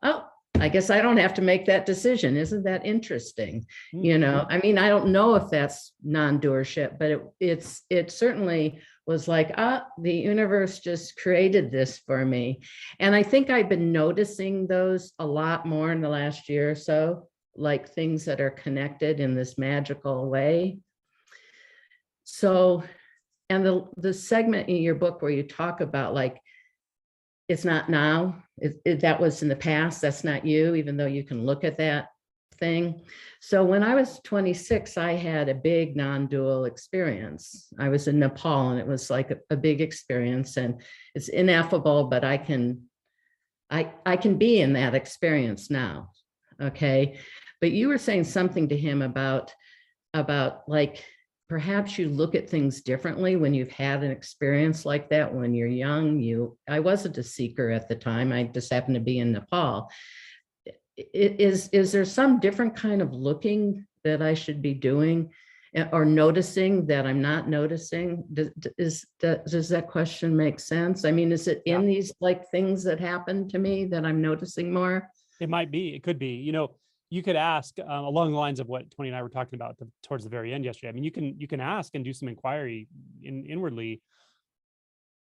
oh, I guess I don't have to make that decision. Isn't that interesting? You know, I mean, I don't know if that's non-doership, but it certainly was like, the universe just created this for me. And I think I've been noticing those a lot more in the last year or so, like things that are connected in this magical way. So, and the segment in your book where you talk about like, it's not now, that was in the past, that's not you, even though you can look at that thing. So when I was 26, I had a big non-dual experience. I was in Nepal and it was like a big experience, and it's ineffable, but I can be in that experience now. Okay. But you were saying something to him about like, perhaps you look at things differently when you've had an experience like that when you're young. I wasn't a seeker at the time. I just happened to be in Nepal. Is there some different kind of looking that I should be doing or noticing that I'm not noticing? Does that question make sense? I mean, is it in these like things that happen to me that I'm noticing more? It might be, it could be, you know, you could ask along the lines of what Tony and I were talking about towards the very end yesterday. I mean, you can ask and do some inquiry inwardly.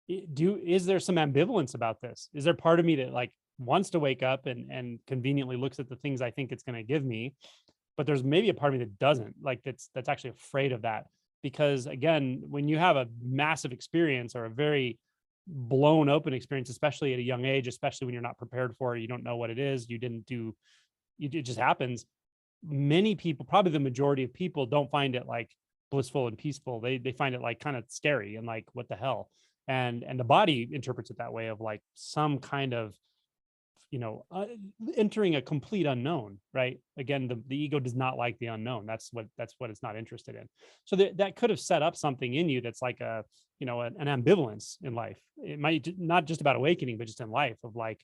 Is there some ambivalence about this? Is there part of me that like wants to wake up and conveniently looks at the things I think it's going to give me, but there's maybe a part of me that doesn't, like that's actually afraid of that? Because again, when you have a massive experience or a very blown open experience, especially at a young age, especially when you're not prepared for it, you don't know what it is, it just happens. Many people, probably the majority of people, don't find it like blissful and peaceful. They find it like kind of scary and like, what the hell? And the body interprets it that way, of like some kind of, you know, entering a complete unknown, right? Again, the ego does not like the unknown. That's what it's not interested in. So that could have set up something in you that's like a, you know, an ambivalence in life. It might not just about awakening, but just in life, of like,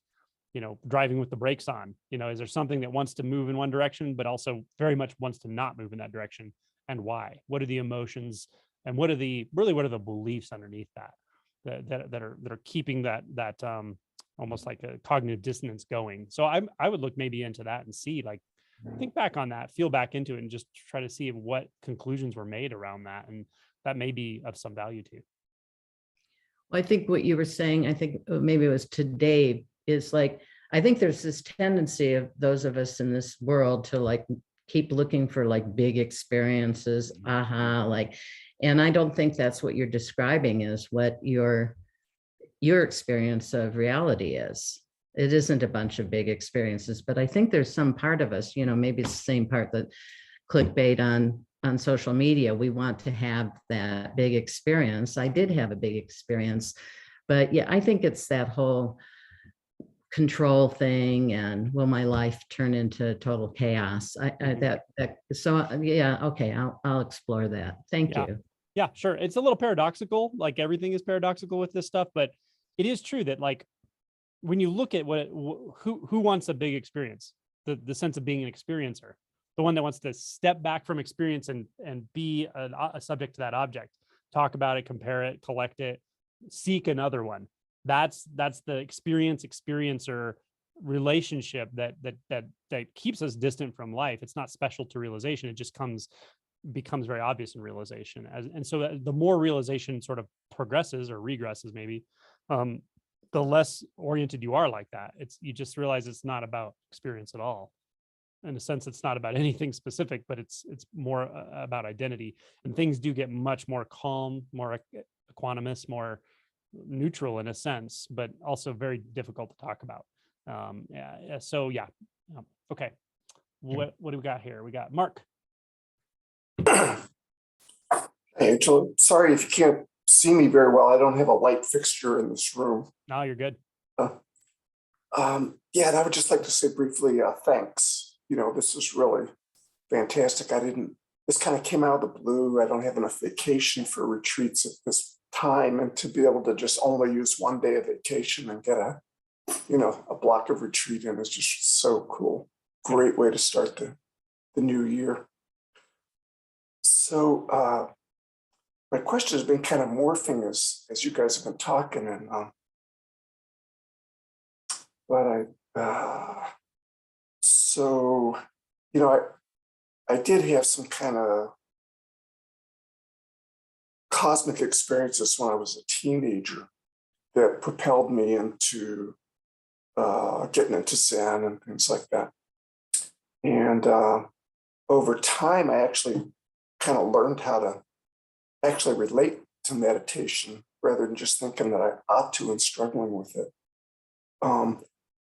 you know, driving with the brakes on. You know, is there something that wants to move in one direction, but also very much wants to not move in that direction? And why? What are the emotions, and what are the beliefs underneath that are keeping that almost like a cognitive dissonance going? So I would look maybe into that and see, like, think back on that, feel back into it, and just try to see what conclusions were made around that, and that may be of some value to you. Well, I think what you were saying, I think maybe it was to Dave, is like, I think there's this tendency of those of us in this world to like keep looking for like big experiences, like, and I don't think that's what you're describing is what your experience of reality is. It isn't a bunch of big experiences, but I think there's some part of us, you know, maybe it's the same part that clickbait on social media. We want to have that big experience. I did have a big experience, but yeah, I think it's that whole control thing, and will my life turn into total chaos? So yeah, okay, I'll explore that. Thank you. Yeah, sure. It's a little paradoxical, like everything is paradoxical with this stuff, but it is true that like when you look at who wants a big experience, the sense of being an experiencer, the one that wants to step back from experience and be a subject to that object, talk about it, compare it, collect it, seek another one. That's the experiencer relationship that keeps us distant from life. It's not special to realization. It just becomes very obvious in realization. And so the more realization sort of progresses or regresses, maybe, the less oriented you are like that. You just realize it's not about experience at all. In a sense, it's not about anything specific, but it's more about identity. And things do get much more calm, more equanimous, more neutral in a sense, but also very difficult to talk about. So yeah. Okay. What do we got here? We got Mark. Hey, Angela, sorry if you can't see me very well. I don't have a light fixture in this room. No, you're good. Yeah, and I would just like to say briefly, thanks. You know, this is really fantastic. This kind of came out of the blue. I don't have enough vacation for retreats at this time, and to be able to just only use one day of vacation and get a block of retreat in is just so cool. Great way to start the new year. So my question has been kind of morphing as you guys have been talking, and but so you know, I did have some kind of cosmic experiences when I was a teenager that propelled me into getting into Zen and things like that. And over time, I actually kind of learned how to actually relate to meditation rather than just thinking that I ought to and struggling with it.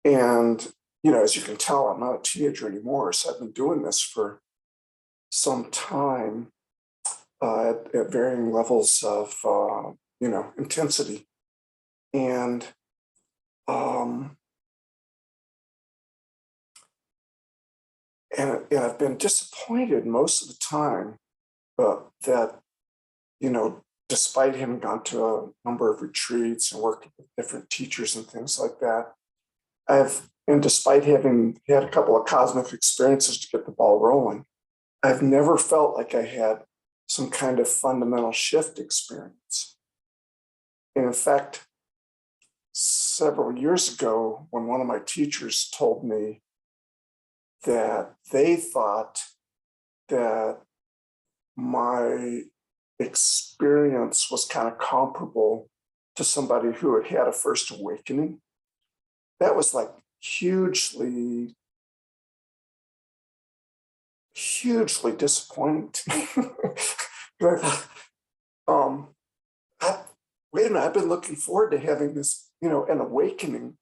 And, you know, as you can tell, I'm not a teenager anymore. So I've been doing this for some time at varying levels of, you know, intensity. And I've been disappointed most of the time that, you know, despite having gone to a number of retreats and worked with different teachers and things like that, and despite having had a couple of cosmic experiences to get the ball rolling, I've never felt like I had some kind of fundamental shift experience. And in fact, several years ago, when one of my teachers told me that they thought that my experience was kind of comparable to somebody who had had a first awakening, that was like hugely disappointing to me. I thought, wait a minute, I've been looking forward to having this, you know, an awakening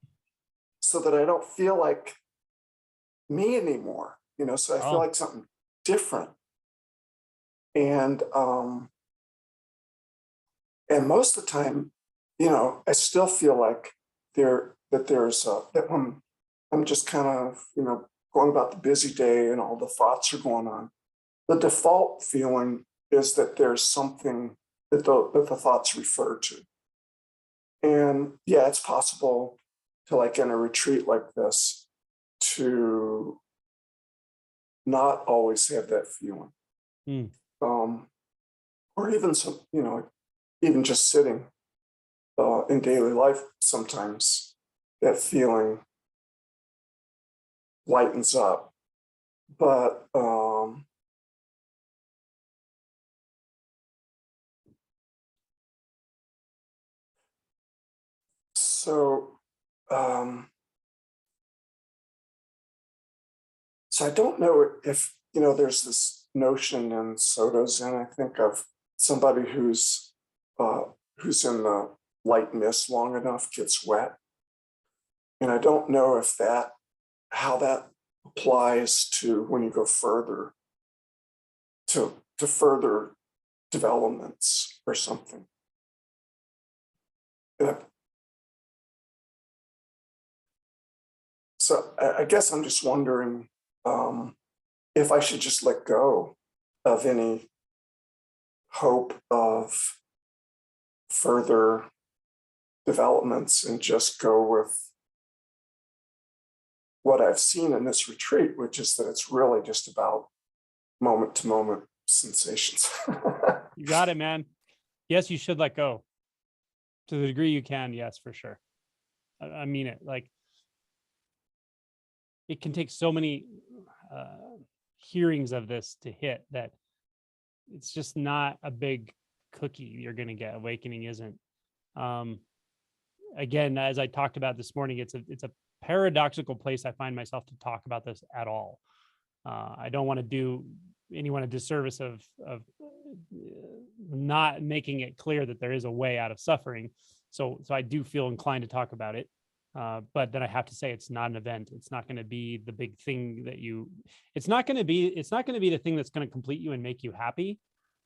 so that I don't feel like me anymore, you know, so I feel like something different. And most of the time, you know, I still feel like that when I'm just kind of, you know, going about the busy day and all the thoughts are going on, the default feeling is that there's something that the thoughts refer to. And yeah, it's possible to, like in a retreat like this, to not always have that feeling. Or even some, you know, even just sitting in daily life, sometimes that feeling lightens up. But so I don't know if, you know, there's this notion in Soto Zen, I think, of somebody who's in the light mist long enough gets wet. And I don't know if how that applies to when you go further to further developments or something. So I guess I'm just wondering if I should just let go of any hope of further developments and just go with what I've seen in this retreat, which is that it's really just about moment to moment sensations. You got it, man. Yes, you should let go. To the degree you can, yes, for sure. I mean it. Like, it can take so many hearings of this to hit that it's just not a big cookie you're going to get. Awakening isn't. Again, as I talked about this morning, it's a paradoxical place I find myself to talk about this at all. I don't want to do anyone a disservice of not making it clear that there is a way out of suffering. So I do feel inclined to talk about it. But then I have to say it's not an event. It's not going to be the big thing that it's not going to be the thing that's going to complete you and make you happy,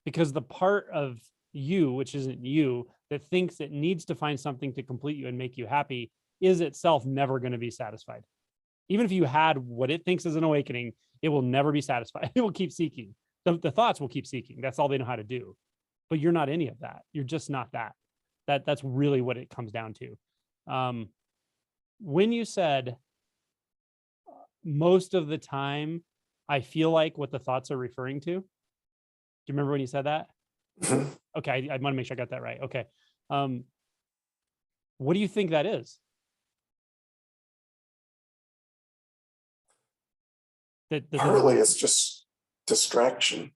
because the part of you, which isn't you, that thinks it needs to find something to complete you and make you happy, is itself never going to be satisfied. Even if you had what it thinks is an awakening, it will never be satisfied. It will keep seeking. The thoughts will keep seeking. That's all they know how to do. But you're not any of that. You're just not that. That's really what it comes down to. When you said most of the time I feel like what the thoughts are referring to. Do you remember when you said that? Mhm. Okay, I want to make sure I got that right. Okay. What do you think that is? That Partly it's just distraction.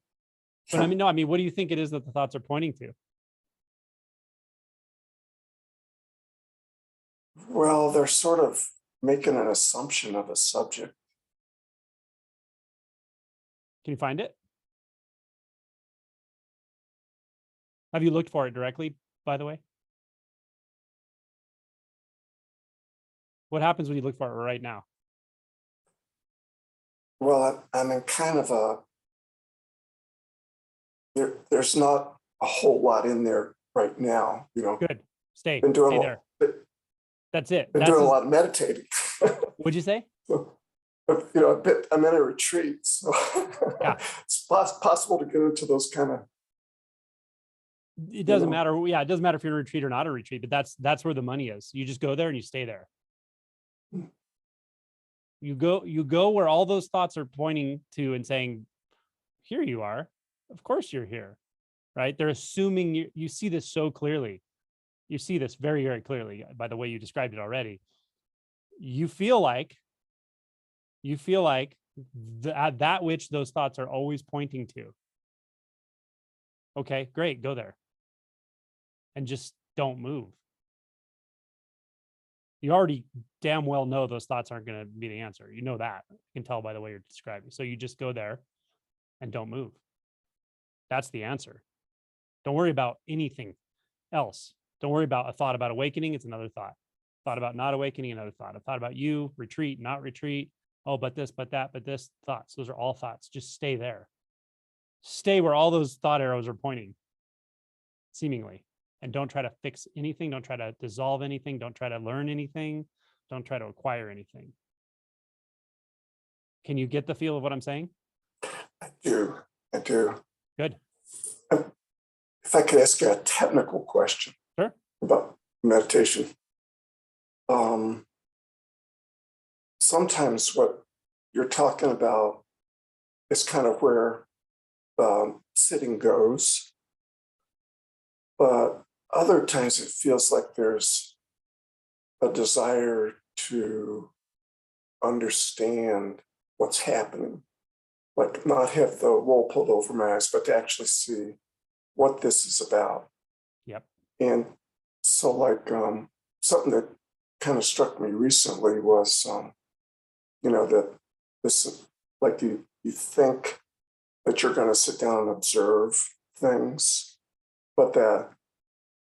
but I mean, no, I mean, what do you think it is that the thoughts are pointing to? Well, they're sort of making an assumption of a subject. Can you find it? Have you looked for it directly, by the way? What happens when you look for it right now? Well, I'm in kind of there's not a whole lot in there right now, you know. Good. Stay. Been doing Stay a there. lot, That's it. been That's doing a lot of meditating. What'd you say? So, but, you know, I'm in a retreat, so Yeah. it's possible to get into those kind of. It doesn't know. matter. Yeah, it doesn't matter if you're in a retreat or not a retreat, but that's where the money is. You just go there and you stay there. You go where all those thoughts are pointing to and saying, here you are. Of course you're here, right? They're assuming you see this so clearly. You see this very, very clearly by the way you described it already. You feel like that which those thoughts are always pointing to. Okay, great, go there. And just don't move. You already damn well know those thoughts aren't going to be the answer. You know that. You can tell by the way you're describing. So you just go there and don't move. That's the answer. Don't worry about anything else. Don't worry about a thought about awakening. It's another thought. Thought about not awakening, another thought. A thought about you, retreat, not retreat. Oh, but this, but that, but this, thoughts. Those are all thoughts. Just stay there. Stay where all those thought arrows are pointing, seemingly. And don't try to fix anything. Don't try to dissolve anything. Don't try to learn anything. Don't try to acquire anything. Can you get the feel of what I'm saying? I do. Good. If I could ask you a technical question. Sure. About meditation. Sometimes what you're talking about is kind of where sitting goes. But other times it feels like there's a desire to understand what's happening, like not have the wool pulled over my eyes, but to actually see what this is about. Yep. And so like something that kind of struck me recently was, you know, that this, like you think that you're going to sit down and observe things, but that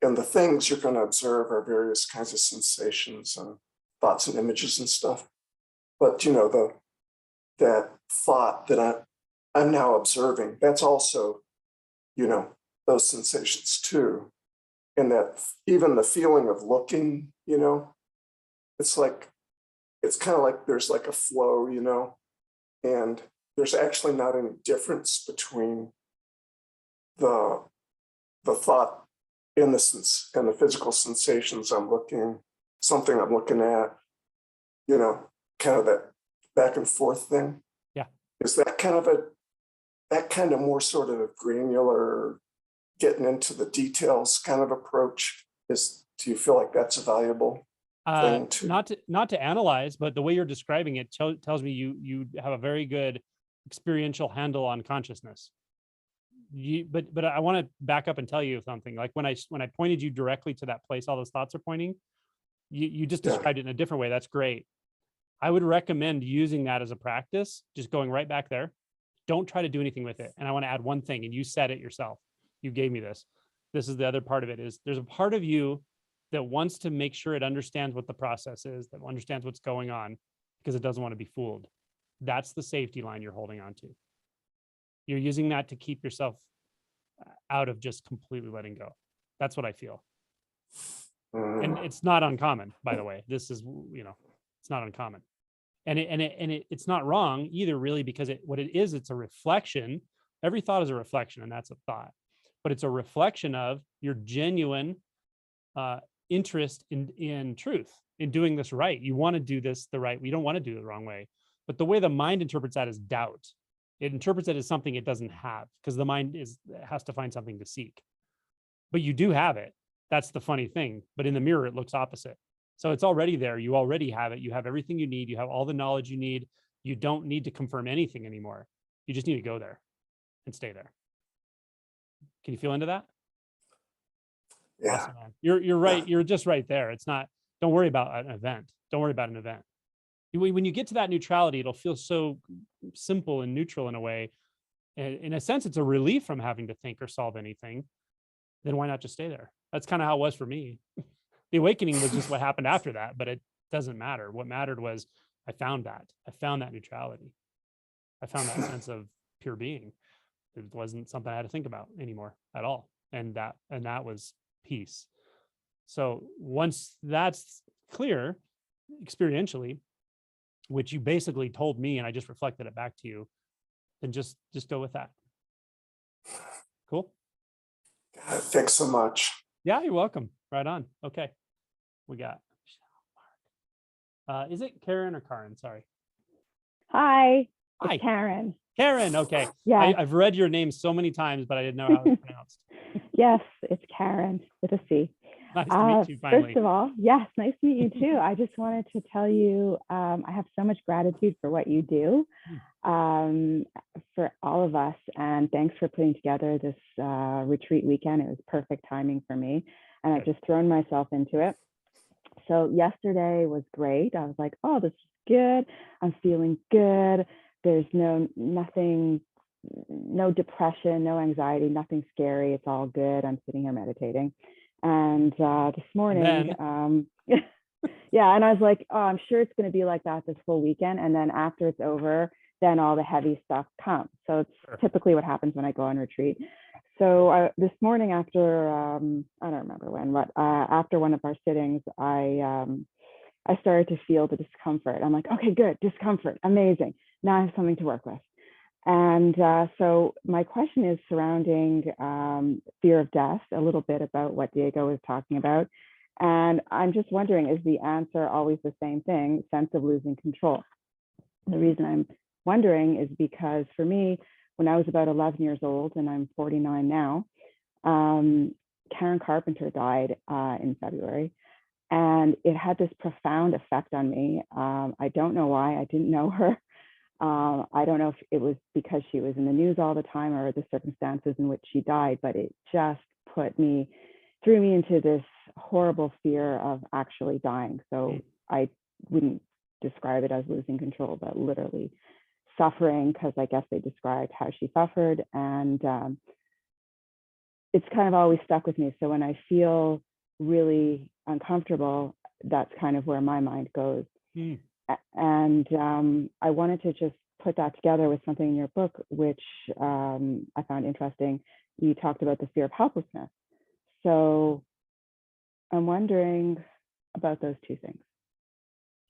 and the things you're going to observe are various kinds of sensations and thoughts and images and stuff. But you know, that thought that I'm now observing, that's also, you know, those sensations too. And that even the feeling of looking, you know, it's like, it's kind of like there's like a flow, you know, and there's actually not any difference between the thought innocence and the physical sensations something I'm looking at, you know, kind of that back and forth thing. Yeah. Is that kind of more sort of granular, getting into the details kind of approach? Do you feel like that's a valuable thing to? Not to analyze, but the way you're describing it tells me you have a very good experiential handle on consciousness. But I want to back up and tell you something. Like when I pointed you directly to that place all those thoughts are pointing, you just described it in a different way. That's great. I would recommend using that as a practice, just going right back there. Don't try to do anything with it. And I want to add one thing, and you said it yourself. You gave me this. This is the other part of it, is there's a part of you that wants to make sure it understands what the process is, that understands what's going on, because it doesn't want to be fooled. That's the safety line you're holding on to. You're using that to keep yourself out of just completely letting go. That's what I feel. And it's not uncommon, by the way. This is, you know, it's not uncommon. And it's not wrong either, really, because what it is, it's a reflection. Every thought is a reflection, and that's a thought. But it's a reflection of your genuine interest in truth, in doing this right. You want to do this the right way. You don't want to do it the wrong way. But the way the mind interprets that is doubt. It interprets it as something it doesn't have, because the mind has to find something to seek. But you do have it. That's the funny thing. But in the mirror, it looks opposite. So it's already there. You already have it. You have everything you need. You have all the knowledge you need. You don't need to confirm anything anymore. You just need to go there and stay there. Can you feel into that? Yeah. Awesome, man. You're right. You're just right there. It's not, don't worry about an event. Don't worry about an event. When you get to that neutrality, it'll feel so simple and neutral in a way. And in a sense, it's a relief from having to think or solve anything. Then why not just stay there? That's kind of how it was for me. The awakening was just what happened after that, but it doesn't matter. What mattered was I found that neutrality. I found that sense of pure being. It wasn't something I had to think about anymore at all. And that was peace. So once that's clear experientially, which you basically told me, and I just reflected it back to you, then just go with that. Cool. Thanks so much. Yeah, you're welcome. Right on. Okay. We got, is it Karen or Karen? Sorry. Hi, Hi. it's Karen. Karen. Okay. Yes, I've read your name so many times, but I didn't know how it's pronounced. yes, it's Karen with a C. Nice to meet you finally. First of all, yes, nice to meet you too. I just wanted to tell you, I have so much gratitude for what you do, for all of us. And thanks for putting together this retreat weekend. It was perfect timing for me. And I've just thrown myself into it. So yesterday was great. I was like, oh, this is good. I'm feeling good. There's nothing, no depression, no anxiety, nothing scary. It's all good. I'm sitting here meditating. And this morning, yeah, and I was like, oh, I'm sure it's going to be like that this whole weekend. And then after it's over, then all the heavy stuff comes. So it's typically what happens when I go on retreat. So this morning after, I don't remember when, but after one of our sittings, I started to feel the discomfort. I'm like, okay, good, discomfort, amazing. Now I have something to work with. And so my question is surrounding fear of death, a little bit about what Diego was talking about. And I'm just wondering, is the answer always the same thing, sense of losing control? The reason I'm wondering is because for me, when I was about 11 years old, and I'm 49 now, Karen Carpenter died in February. And it had this profound effect on me. I don't know why. I didn't know her. I don't know if it was because she was in the news all the time or the circumstances in which she died, but it just threw me into this horrible fear of actually dying. So I wouldn't describe it as losing control, but literally suffering, because I guess they described how she suffered. And it's kind of always stuck with me. So when I feel really uncomfortable, that's kind of where my mind goes. And I wanted to just put that together with something in your book, which I found interesting. You talked about the fear of helplessness. So I'm wondering about those two things.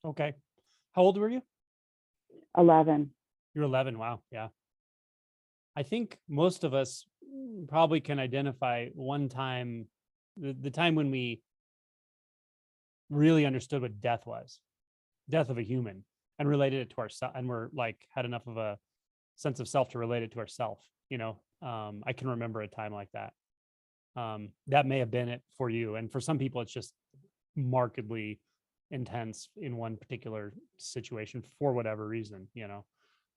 Okay. How old were you? 11. You're 11. Wow. Yeah. I think most of us probably can identify one time, the time when we really understood what death was. Death of a human, and related it to ourselves, and we're like had enough of a sense of self to relate it to ourselves. I can remember a time like that. That may have been it for you, and for some people it's just markedly intense in one particular situation for whatever reason.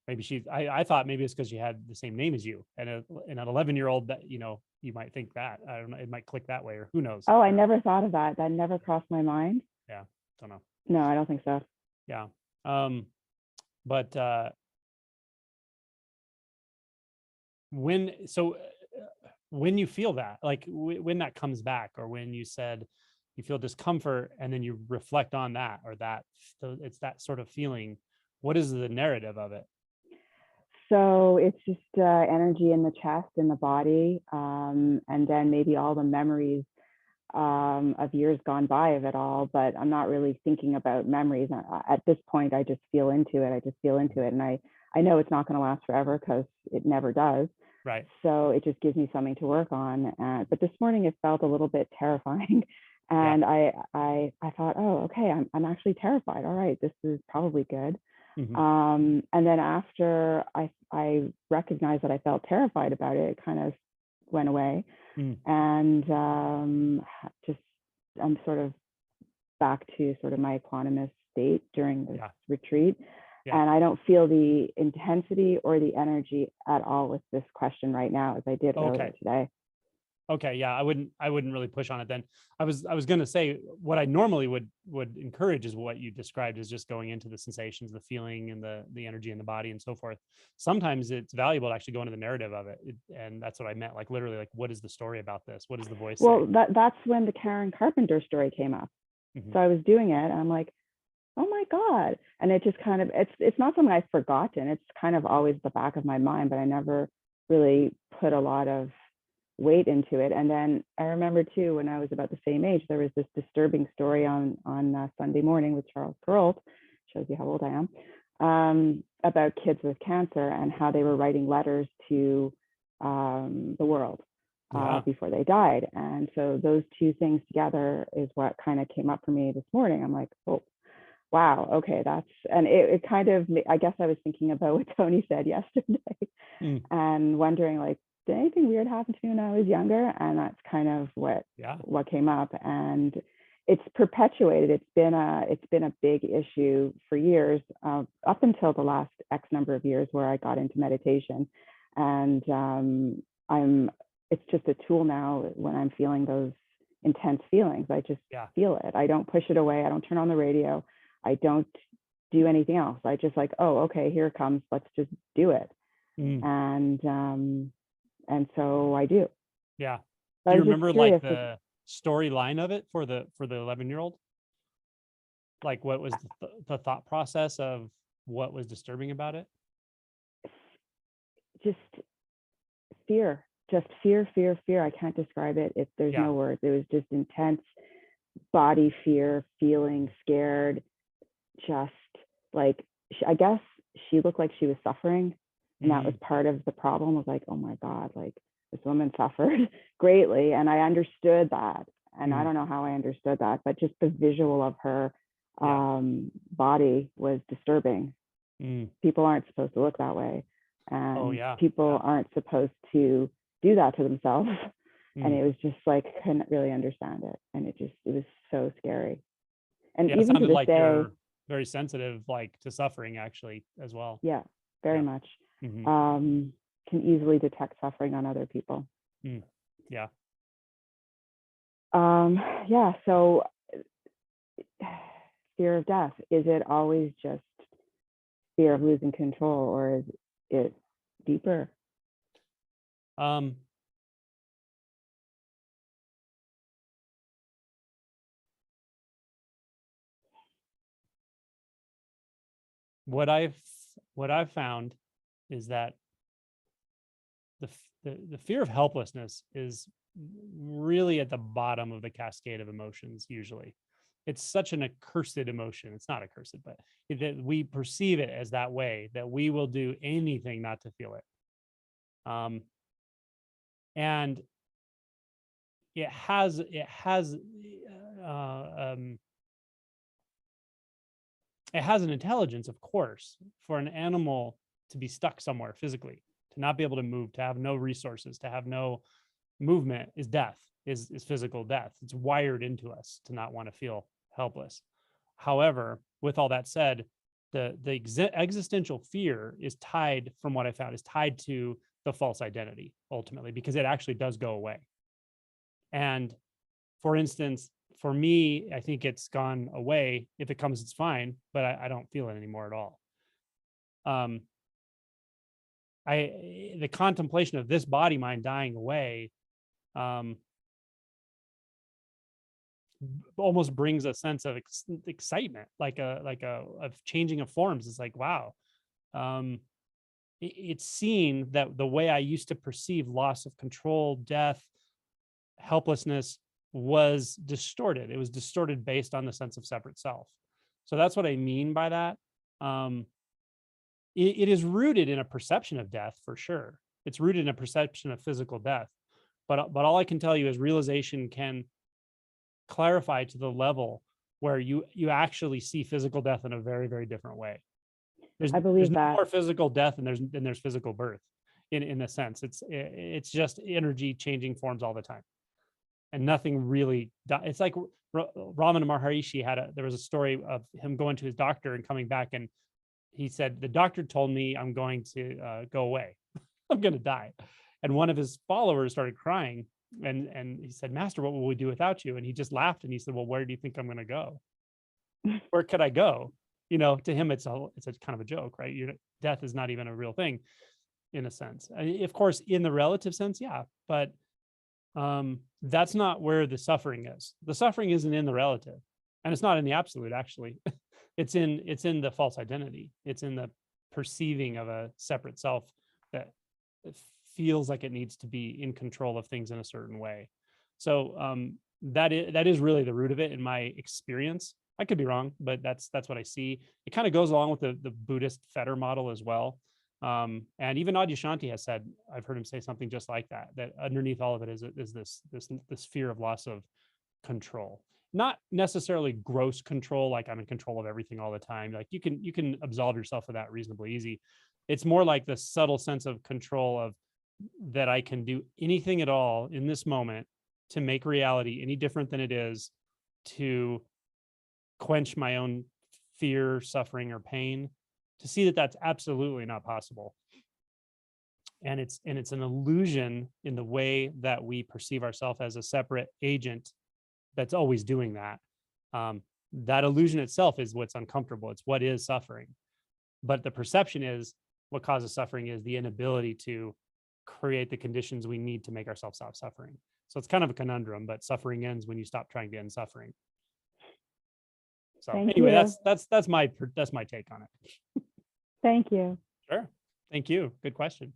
Maybe I thought maybe it's because she had the same name as you, and an 11-year-old that you might think that, I don't know, it might click that way, or who knows. Oh, I never thought of that. That never crossed my mind. Yeah, don't know. No, I don't think so. Yeah. But when you feel that, like when that comes back, or when you said you feel discomfort and then you reflect on that, or that it's that sort of feeling, what is the narrative of it? So it's just energy in the chest, in the body, and then maybe all the memories of years gone by of it all, but I'm not really thinking about memories. At this point, I just feel into it. And I know it's not going to last forever, because it never does. Right. So it just gives me something to work on. But this morning it felt a little bit terrifying. And I thought, oh, okay, I'm actually terrified. All right, this is probably good. And then after I recognized that I felt terrified about it, it kind of went away. And just I'm sort of back to sort of my equanimous state during this retreat. And I don't feel the intensity or the energy at all with this question right now as I did earlier today. Okay, yeah, I wouldn't really push on it then. I was going to say what I normally would encourage is what you described as just going into the sensations, the feeling, and the energy in the body and so forth. Sometimes it's valuable to actually go into the narrative of it, and that's what I meant. Like literally, like what is the story about this? What does the voice say? That's when the Karen Carpenter story came up. So I was doing it, and I'm like, oh my God. And it just kind of, it's not something I've forgotten. It's kind of always the back of my mind, but I never really put a lot of weight into it. And then I remember too, when I was about the same age, there was this disturbing story on Sunday morning with Charles Perrault, shows you how old I am, about kids with cancer and how they were writing letters to the world before they died. And so those two things together is what kind of came up for me this morning. I'm like, oh, wow, okay, and it kind of, I guess I was thinking about what Tony said yesterday and wondering like, did anything weird happen to me when I was younger? And that's kind of what came up. And it's perpetuated. It's been a big issue for years, up until the last X number of years where I got into meditation. And it's just a tool now when I'm feeling those intense feelings. I just feel it. I don't push it away. I don't turn on the radio. I don't do anything else. I just like, oh, okay, here it comes. Let's just do it. And so I do. Yeah. Do you remember like the storyline of it for the 11-year-old? Like what was the thought process of what was disturbing about it? Just fear. Just fear. I can't describe it. There's no words. It was just intense body fear, feeling scared. Just like, I guess she looked like she was suffering. And that was part of the problem, was like, oh my God, like this woman suffered greatly. And I understood that. And I don't know how I understood that, but just the visual of her body was disturbing. People aren't supposed to look that way. And people aren't supposed to do that to themselves. And it was just like, I couldn't really understand it. And it was so scary. And even to this like day, you're very sensitive, like to suffering actually as well. Yeah, very much. Can easily detect suffering on other people. So fear of death, is it always just fear of losing control, or is it deeper? What I've found is that the fear of helplessness is really at the bottom of the cascade of emotions. Usually it's such an accursed emotion. It's not accursed, but that we perceive it as that way, that we will do anything not to feel it. And it has an intelligence, of course. For an animal to be stuck somewhere physically, to not be able to move, to have no resources, to have no movement, is death, is physical death. It's wired into us to not want to feel helpless. However, with all that said, the existential fear is tied, from what I found, is tied to the false identity ultimately, because it actually does go away. And for instance, for me, I think it's gone away. If it comes, it's fine, but I don't feel it anymore at all. The contemplation of this body mind dying away almost brings a sense of excitement, like of changing of forms. It's like, wow. It's seen that the way I used to perceive loss of control, death, helplessness was distorted. It was distorted based on the sense of separate self. So that's what I mean by that. It is rooted in a perception of death, for sure. It's rooted in a perception of physical death. But all I can tell you is realization can clarify to the level where you actually see physical death in a very, very different way. I believe there's no that. more physical death than there's physical birth. In a sense, it's just energy changing forms all the time, and nothing really. It's like Ramana Maharishi there was a story of him going to his doctor and coming back, and he said, the doctor told me I'm going to go away. I'm going to die. And one of his followers started crying, and he said, Master, what will we do without you? And he just laughed and he said, well, where do you think I'm going to go? Where could I go? To him, it's a kind of a joke, right? Death is not even a real thing in a sense. Of course, in the relative sense, yeah, but that's not where the suffering is. The suffering isn't in the relative, and it's not in the absolute, actually. It's in the false identity. It's in the perceiving of a separate self that feels like it needs to be in control of things in a certain way. So that is really the root of it in my experience. I could be wrong, but that's what I see. It kind of goes along with the Buddhist fetter model as well. And even Adyashanti has said, I've heard him say something just like that underneath all of it is this fear of loss of control. Not necessarily gross control, like I'm in control of everything all the time. Like you can absolve yourself of that reasonably easy. It's more like the subtle sense of control of that I can do anything at all in this moment to make reality any different than it is, to quench my own fear, suffering, or pain, to see that that's absolutely not possible. And it's an illusion in the way that we perceive ourselves as a separate agent that's always doing that. That illusion itself is what's uncomfortable. It's what is suffering. But the perception is what causes suffering is the inability to create the conditions we need to make ourselves stop suffering. So it's kind of a conundrum, but suffering ends when you stop trying to end suffering. So anyway, that's my take on it. Thank you. Sure. Thank you. Good question.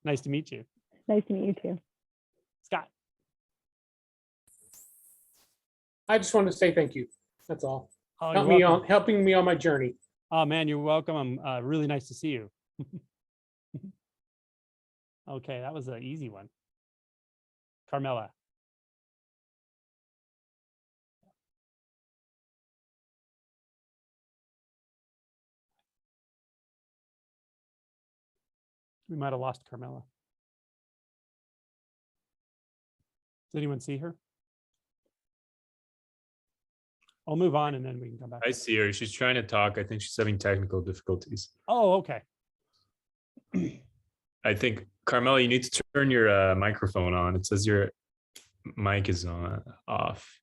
Nice to meet you. Nice to meet you too. Scott. I just wanted to say thank you. That's all. Oh, Helping me on my journey. Oh man, you're welcome. I'm really nice to see you. Okay, that was an easy one. Carmela. We might have lost Carmela. Does anyone see her? I'll move on and then we can come back. I see her. She's trying to talk. I think she's having technical difficulties. Oh, okay. I think, Carmela, you need to turn your microphone on. It says your mic is off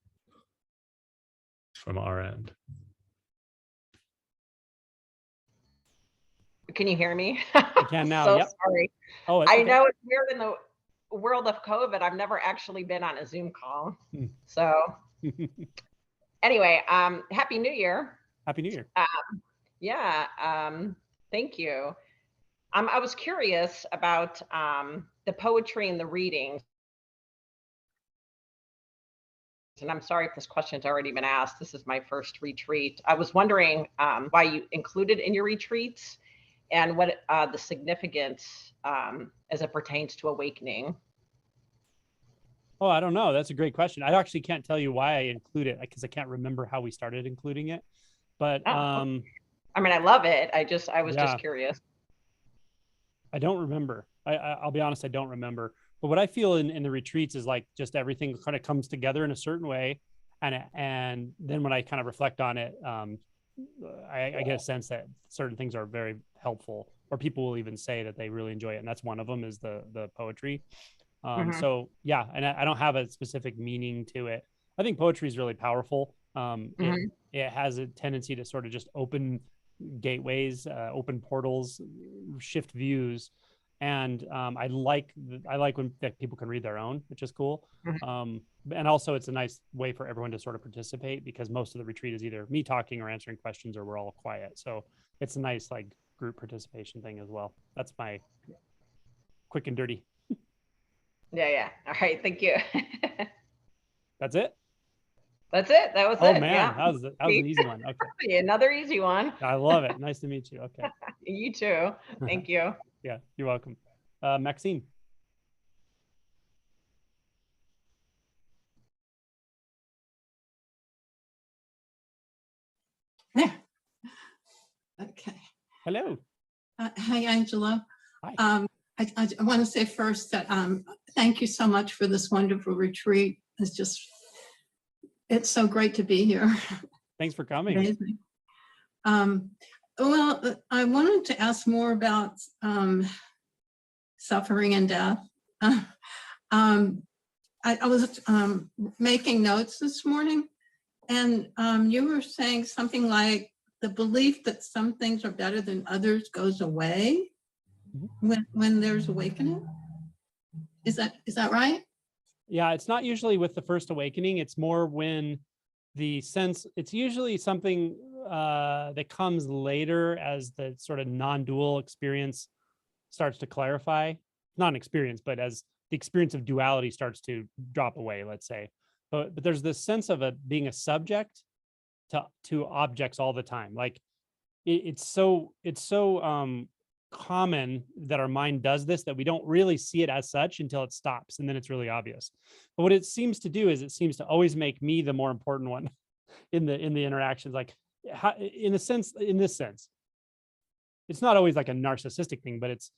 from our end. Can you hear me? I can now. So yep. sorry. Oh, I know it's weird in the world of COVID. I've never actually been on a Zoom call. So anyway, Happy New Year. Happy New Year. Yeah. Thank you. I was curious about the poetry and the readings. And I'm sorry if this question's already been asked. This is my first retreat. I was wondering why you included in your retreats and what the significance as it pertains to awakening. Oh, I don't know. That's a great question. I actually can't tell you why I include it because I can't remember how we started including it. But I mean, I love it. I was yeah. just curious. I don't remember. I'll be honest, I don't remember. But what I feel in the retreats is like just everything kind of comes together in a certain way. And then when I kind of reflect on it, I get a sense that certain things are very helpful, or people will even say that they really enjoy it. And that's one of them is the poetry. So yeah, and I don't have a specific meaning to it. I think poetry is really powerful. It has a tendency to sort of just open gateways, open portals, shift views. And I like when that people can read their own, which is cool. And also it's a nice way for everyone to sort of participate because most of the retreat is either me talking or answering questions or we're all quiet. So it's a nice like group participation thing as well. That's my quick and dirty. Yeah. All right. Thank you. That's it? That's it. That was it. Oh man, yeah. that was an easy one. Okay. Another easy one. I love it. Nice to meet you. Okay. You too. Thank you. Yeah, you're welcome. Maxine. Yeah. Okay. Hello. Hi, Angela. Hi. I want to say first that thank you so much for this wonderful retreat. It's so great to be here. Thanks for coming. Amazing. Well, I wanted to ask more about suffering and death. I was making notes this morning, and you were saying something like the belief that some things are better than others goes away when there's awakening. Is that right? Yeah, it's not usually with the first awakening. It's more when the sense, it's usually something that comes later as the sort of non-dual experience starts to clarify. Not an experience, but as the experience of duality starts to drop away, let's say. But there's this sense of being a subject to objects all the time. Like it's so common that our mind does this that we don't really see it as such until it stops, and then it's really obvious. But what it seems to do is it seems to always make me the more important one in the interactions. Like in this sense, it's not always like a narcissistic thing, but it's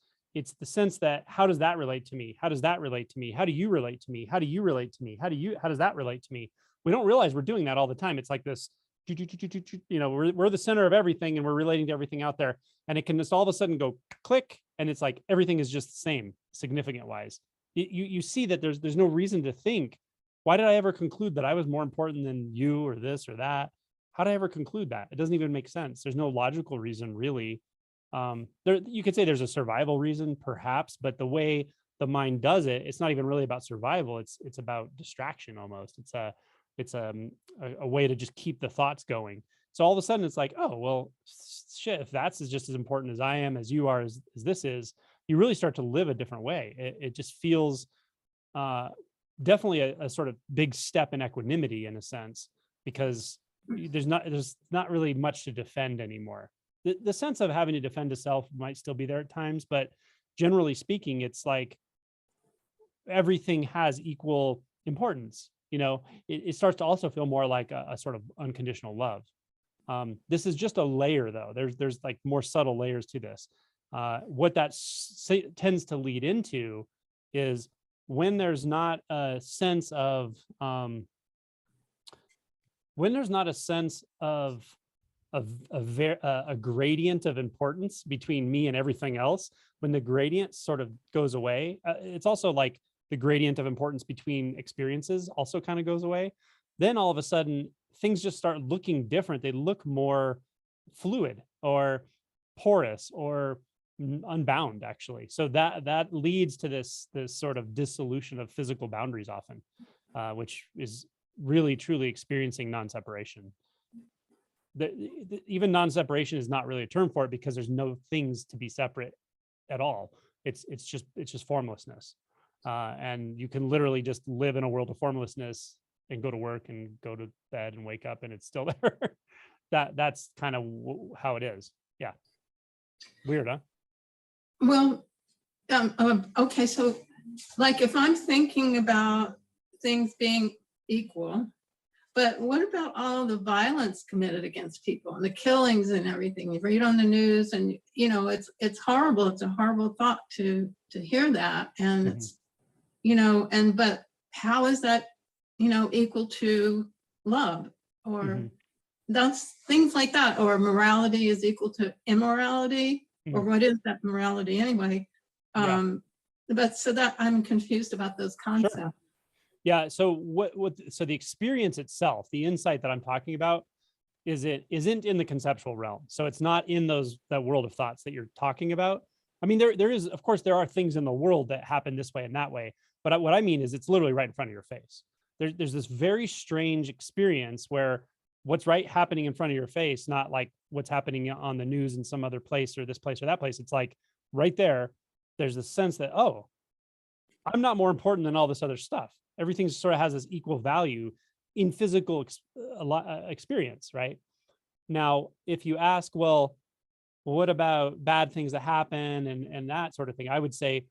the sense that how does that relate to me? How does that relate to me? How do you relate to me? How do you relate to me? How does that relate to me? We don't realize we're doing that all the time. It's like this, you know, we're the center of everything and we're relating to everything out there. And it can just all of a sudden go click. And it's like, everything is just the same significant wise. You see that there's no reason to think, why did I ever conclude that I was more important than you or this or that? How did I ever conclude that? It doesn't even make sense. There's no logical reason really. You could say there's a survival reason perhaps, but the way the mind does it, it's not even really about survival. It's about distraction almost. It's a way to just keep the thoughts going. So all of a sudden it's like, oh, well, shit, if that's just as important as I am, as you are, as this is, you really start to live a different way. It just feels definitely a sort of big step in equanimity in a sense, because there's not really much to defend anymore. The sense of having to defend a self might still be there at times, but generally speaking, it's like everything has equal importance. You know, it starts to also feel more like a sort of unconditional love. This is just a layer though. There's like more subtle layers to this. What that tends to lead into is when there's not a sense of a gradient of importance between me and everything else, when the gradient sort of goes away, it's also like the gradient of importance between experiences also kind of goes away. Then all of a sudden things just start looking different. They look more fluid or porous or unbound actually. So that leads to this sort of dissolution of physical boundaries often, which is really truly experiencing non-separation. Even non-separation is not really a term for it because there's no things to be separate at all. It's just formlessness. And you can literally just live in a world of formlessness and go to work and go to bed and wake up and it's still there. That's kind of how it is. Yeah. Weird, huh? Well, okay. So like if I'm thinking about things being equal, but what about all the violence committed against people and the killings and everything? You read on the news and, you know, it's horrible. It's a horrible thought to hear that. And it's, you know, but how is that, you know, equal to love or that's things like that, or morality is equal to immorality, or what is that morality anyway? But so that I'm confused about those concepts. Sure. Yeah. So so the experience itself, the insight that I'm talking about, isn't in the conceptual realm. So it's not in that world of thoughts that you're talking about. I mean, there is, of course, there are things in the world that happen this way and that way. But what I mean is it's literally right in front of your face. There's this very strange experience where what's happening in front of your face, not like what's happening on the news in some other place or this place or that place. It's like right there, there's a sense that, oh, I'm not more important than all this other stuff. Everything sort of has this equal value in physical experience, right? Now, if you ask, well, what about bad things that happen and that sort of thing? I would say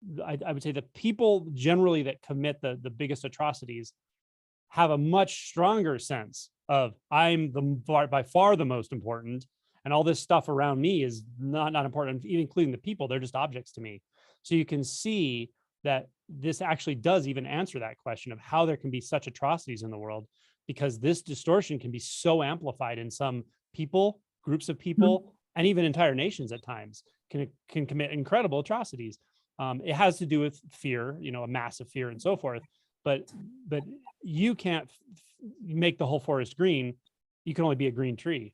the people generally that commit the biggest atrocities have a much stronger sense of I'm by far the most important, and all this stuff around me is not important, even including the people. They're just objects to me. So you can see that this actually does even answer that question of how there can be such atrocities in the world, because this distortion can be so amplified in some people, groups of people, and even entire nations at times can commit incredible atrocities. It has to do with fear, you know, a massive fear and so forth. But you can't make the whole forest green. You can only be a green tree.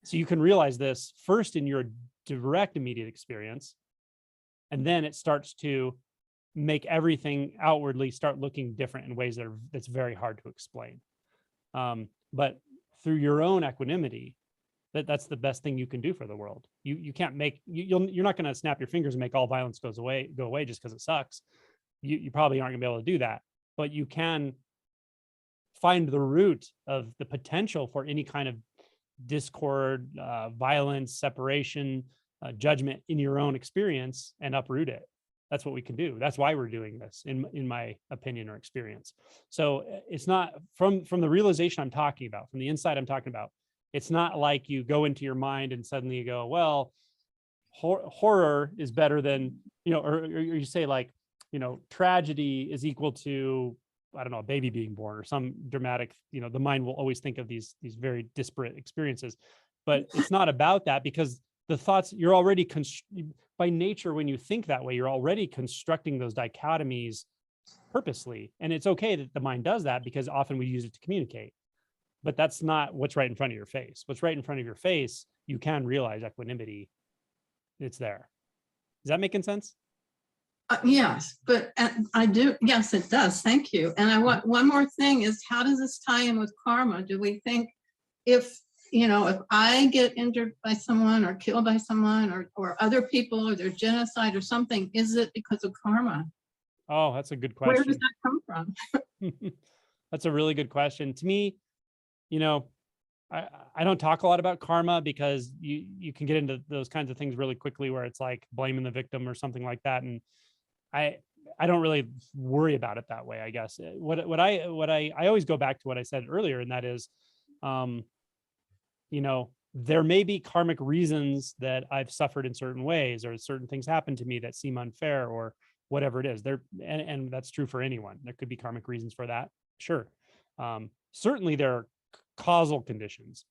So you can realize this first in your direct immediate experience, and then it starts to make everything outwardly start looking different in ways that's very hard to explain. But through your own equanimity, that's the best thing you can do for the world. You can't make, you're not going to snap your fingers and make all violence go away just because it sucks. You probably aren't gonna be able to do that, but you can find the root of the potential for any kind of discord, violence, separation, judgment in your own experience and uproot it. That's what we can do. That's why we're doing this, in my opinion or experience. So it's not from the realization I'm talking about, from the inside I'm talking about. It's not like you go into your mind and suddenly you go, well, horror is better than, you know, or you say like, you know, tragedy is equal to, I don't know, a baby being born or some dramatic, you know, the mind will always think of these very disparate experiences, but it's not about that, because the thoughts you're already by nature, when you think that way, you're already constructing those dichotomies purposely. And it's okay that the mind does that, because often we use it to communicate, but that's not what's right in front of your face. What's right in front of your face, you can realize equanimity. It's there. Is that making sense? Yes, but I do. Yes, it does. Thank you. And I want one more thing is, how does this tie in with karma? Do we think if I get injured by someone or killed by someone or other people, or there's genocide or something, is it because of karma? Oh, that's a good question. Where does that come from? That's a really good question. To me, you know, I don't talk a lot about karma, because you can get into those kinds of things really quickly where it's like blaming the victim or something like that. And I don't really worry about it that way, I guess. What I always go back to what I said earlier, and that is, you know, there may be karmic reasons that I've suffered in certain ways, or certain things happen to me that seem unfair, or whatever it is there. And that's true for anyone. There could be karmic reasons for that. Sure. Certainly there are causal conditions,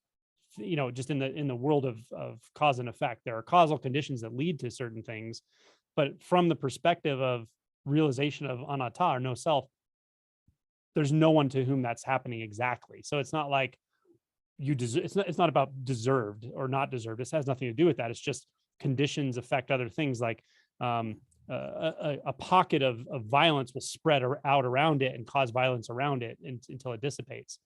you know, just in the world of cause and effect, there are causal conditions that lead to certain things. But from the perspective of realization of anatta, or no self, there's no one to whom that's happening exactly. So it's not like you deserve, it's not about deserved or not deserved. This has nothing to do with that. It's just conditions affect other things, like a pocket of violence will spread out around it and cause violence around it until it dissipates.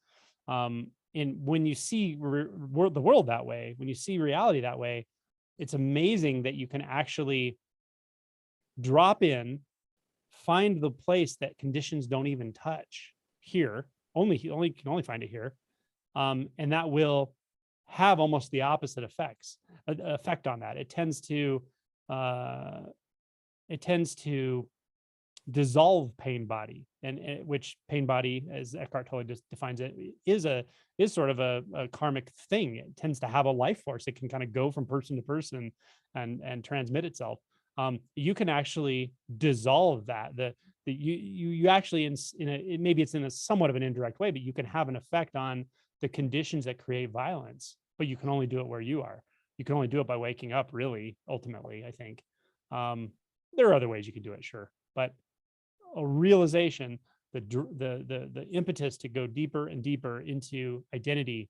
And when you see the world that way, when you see reality that way, it's amazing that you can actually drop in, find the place that conditions don't even touch here. Can only find it here. And that will have almost the opposite effect on that. It tends to dissolve pain body, and which pain body, as Eckhart Tolle just defines it, is sort of a karmic thing. It tends to have a life force. It can kind of go from person to person and transmit itself. You can actually dissolve that. You actually maybe it's in a somewhat of an indirect way, but you can have an effect on the conditions that create violence, but you can only do it where you are. You can only do it by waking up, really, ultimately, I think. There are other ways you can do it, sure, but a realization, the impetus to go deeper and deeper into identity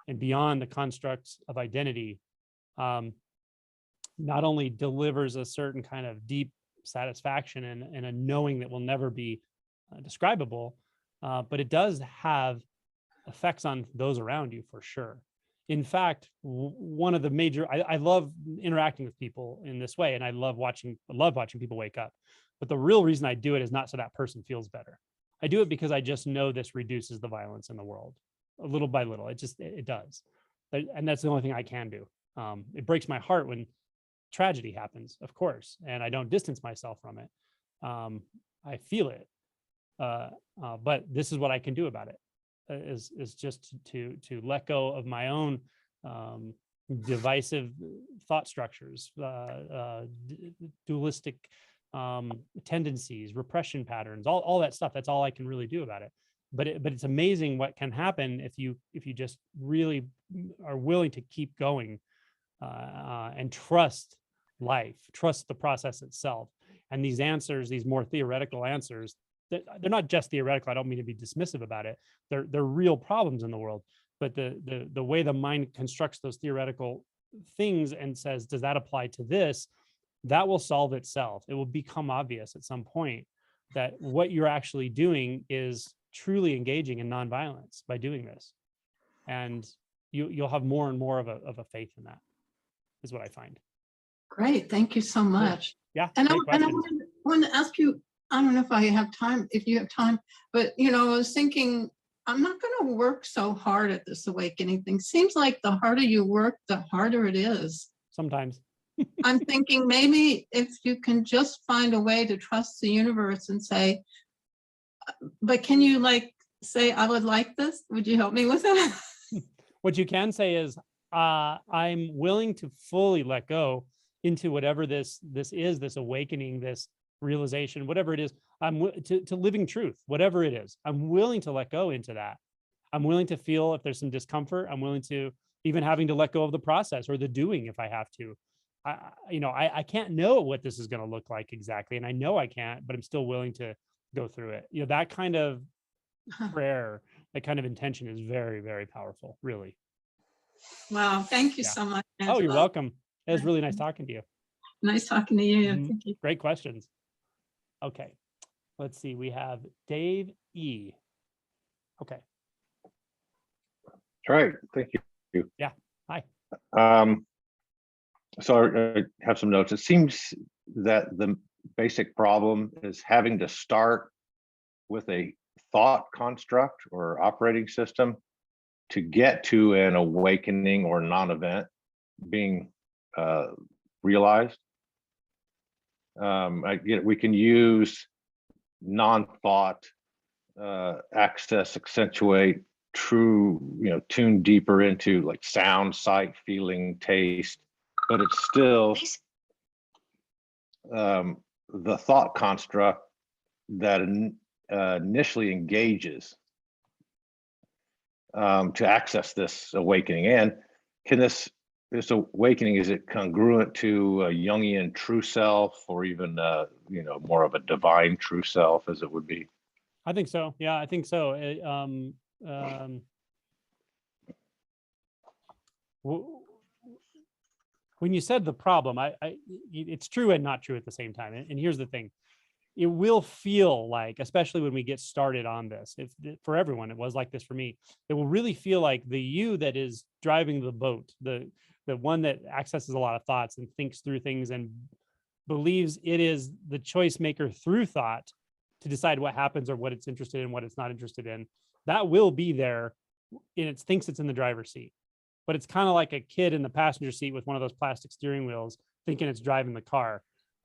and beyond the constructs of identity, not only delivers a certain kind of deep satisfaction and a knowing that will never be describable, but it does have effects on those around you for sure. In fact, one of the major, I love interacting with people in this way, and I love watching people wake up. But the real reason I do it is not so that person feels better. I do it because I just know this reduces the violence in the world, a little by little. It does. And that's the only thing I can do. It breaks my heart when tragedy happens, of course, and I don't distance myself from it. I feel it. But this is what I can do about it, is just to let go of my own divisive thought structures, dualistic tendencies, repression patterns, all that stuff. That's all I can really do about it. But it's amazing what can happen if you just really are willing to keep going and trust life, trust the process itself. And these answers, these more theoretical answers, they're not just theoretical. I don't mean to be dismissive about it. They're real problems in the world. But the way the mind constructs those theoretical things and says, does that apply to this? That will solve itself. It will become obvious at some point that what you're actually doing is truly engaging in nonviolence by doing this. And you'll have more and more of a faith in that, is what I find. Great, thank you so much. Yeah. And I great wanted to ask you, I don't know if I have time, if you have time, but I was thinking, I'm not going to work so hard at this awakening thing. Seems like the harder you work, the harder it is. Sometimes. I'm thinking maybe if you can just find a way to trust the universe and say, but can you say, I would like this? Would you help me with it? What you can say is, I'm willing to fully let go into whatever this is, this awakening, this realization, whatever it is. To living truth, whatever it is. I'm willing to let go into that. I'm willing to feel if there's some discomfort. I'm willing to even having to let go of the process or the doing if I have to. I can't know what this is going to look like exactly, and I know I can't, but I'm still willing to go through it. That kind of prayer, that kind of intention is very, very powerful, really. Wow, thank you Yeah. so much, Oh, you're Angela. welcome. It was really nice talking to you. Nice talking to you. Mhm. Thank you. Great questions. Okay, let's see. We have Dave E. Okay. All right, thank you. Yeah, hi. So I have some notes. It seems that the basic problem is having to start with a thought construct or operating system to get to an awakening or non-event being realized. We can use non-thought, access, accentuate, true, tune deeper into like sound, sight, feeling, taste, but it's still the thought construct that initially engages to access this awakening. And can this awakening, is it congruent to a Jungian true self, or even more of a divine true self, as it would be? I think so. Yeah, I think so. When you said the problem, it's true and not true at the same time. And here's the thing. It will feel like, especially when we get started on this, if for everyone, it was like this for me, it will really feel like the you that is driving the boat, the one that accesses a lot of thoughts and thinks through things and believes it is the choice maker through thought to decide what happens or what it's interested in, what it's not interested in. That will be there, and it thinks it's in the driver's seat. But it's kind of like a kid in the passenger seat with one of those plastic steering wheels thinking it's driving the car.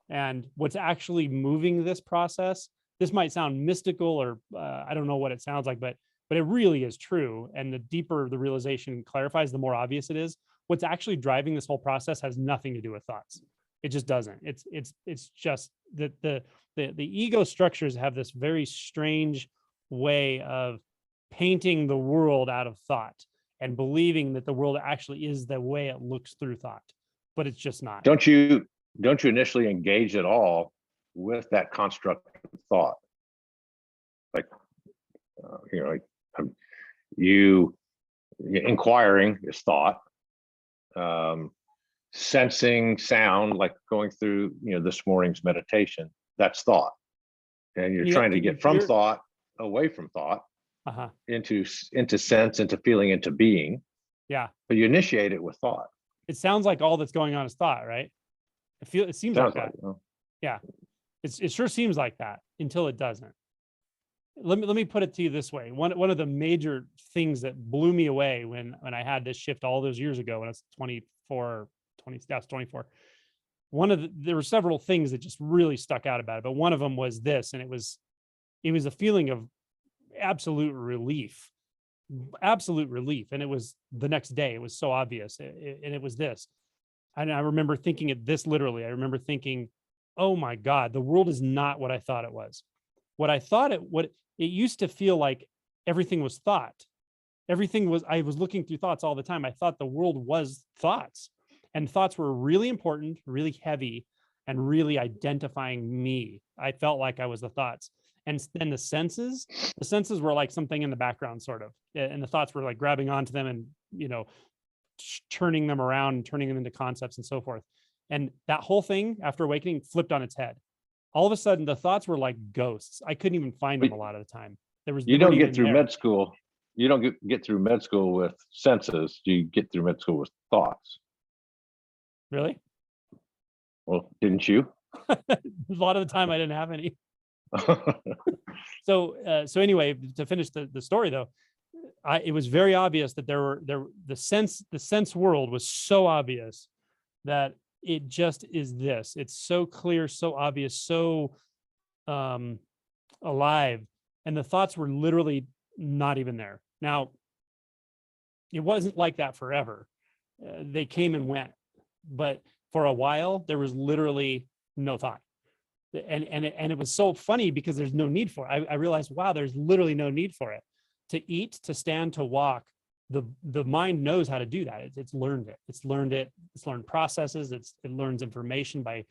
And what's actually moving this process, this might sound mystical or I don't know what it sounds like, but it really is true. And the deeper the realization clarifies, the more obvious it is. What's actually driving this whole process has nothing to do with thoughts. It just doesn't. It's just that the ego structures have this very strange way of painting the world out of thought and believing that the world actually is the way it looks through thought, but it's just not. Don't you initially engage at all with that construct of thought? Like, you inquiring is thought. Sensing sound, like going through, this morning's meditation, that's thought. And you're trying to get from thought away from thought. Into sense, into feeling, into being. Yeah. But you initiate it with thought. It sounds like all that's going on is thought, right? It seems like that. Yeah. It sure seems like that until it doesn't. Let me put it to you this way. One of the major things that blew me away when I had this shift all those years ago when I was 24. There were several things that just really stuck out about it, but one of them was this, and it was a feeling of absolute relief absolute relief. And it was the next day, it was so obvious. And it was this. And I remember thinking it this literally. I remember thinking, oh my God, the world is not what I thought it was. What it used to feel like everything was thought. I was looking through thoughts all the time. I thought the world was thoughts, and thoughts were really important, really heavy, and really identifying me. I felt like I was the thoughts. And then the senses were like something in the background, sort of. And the thoughts were like grabbing onto them and, turning them around and turning them into concepts and so forth. And that whole thing after awakening flipped on its head. All of a sudden, the thoughts were like ghosts. I couldn't even find them a lot of the time. You don't get through med school. You don't get through med school with senses. You get through med school with thoughts. Really? Well, didn't you? A lot of the time I didn't have any. So anyway, to finish the story though, it was very obvious that the sense world was so obvious that it just is this. It's so clear, so obvious, so alive. And the thoughts were literally not even there. Now, it wasn't like that forever. They came and went, but for a while there was literally no thought. And it was so funny because there's no need for it. I realized, wow, there's literally no need for it. To eat, to stand, to walk, the mind knows how to do that. It's learned it. It's learned processes. It learns information by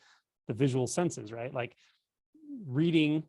the visual senses, right? Like reading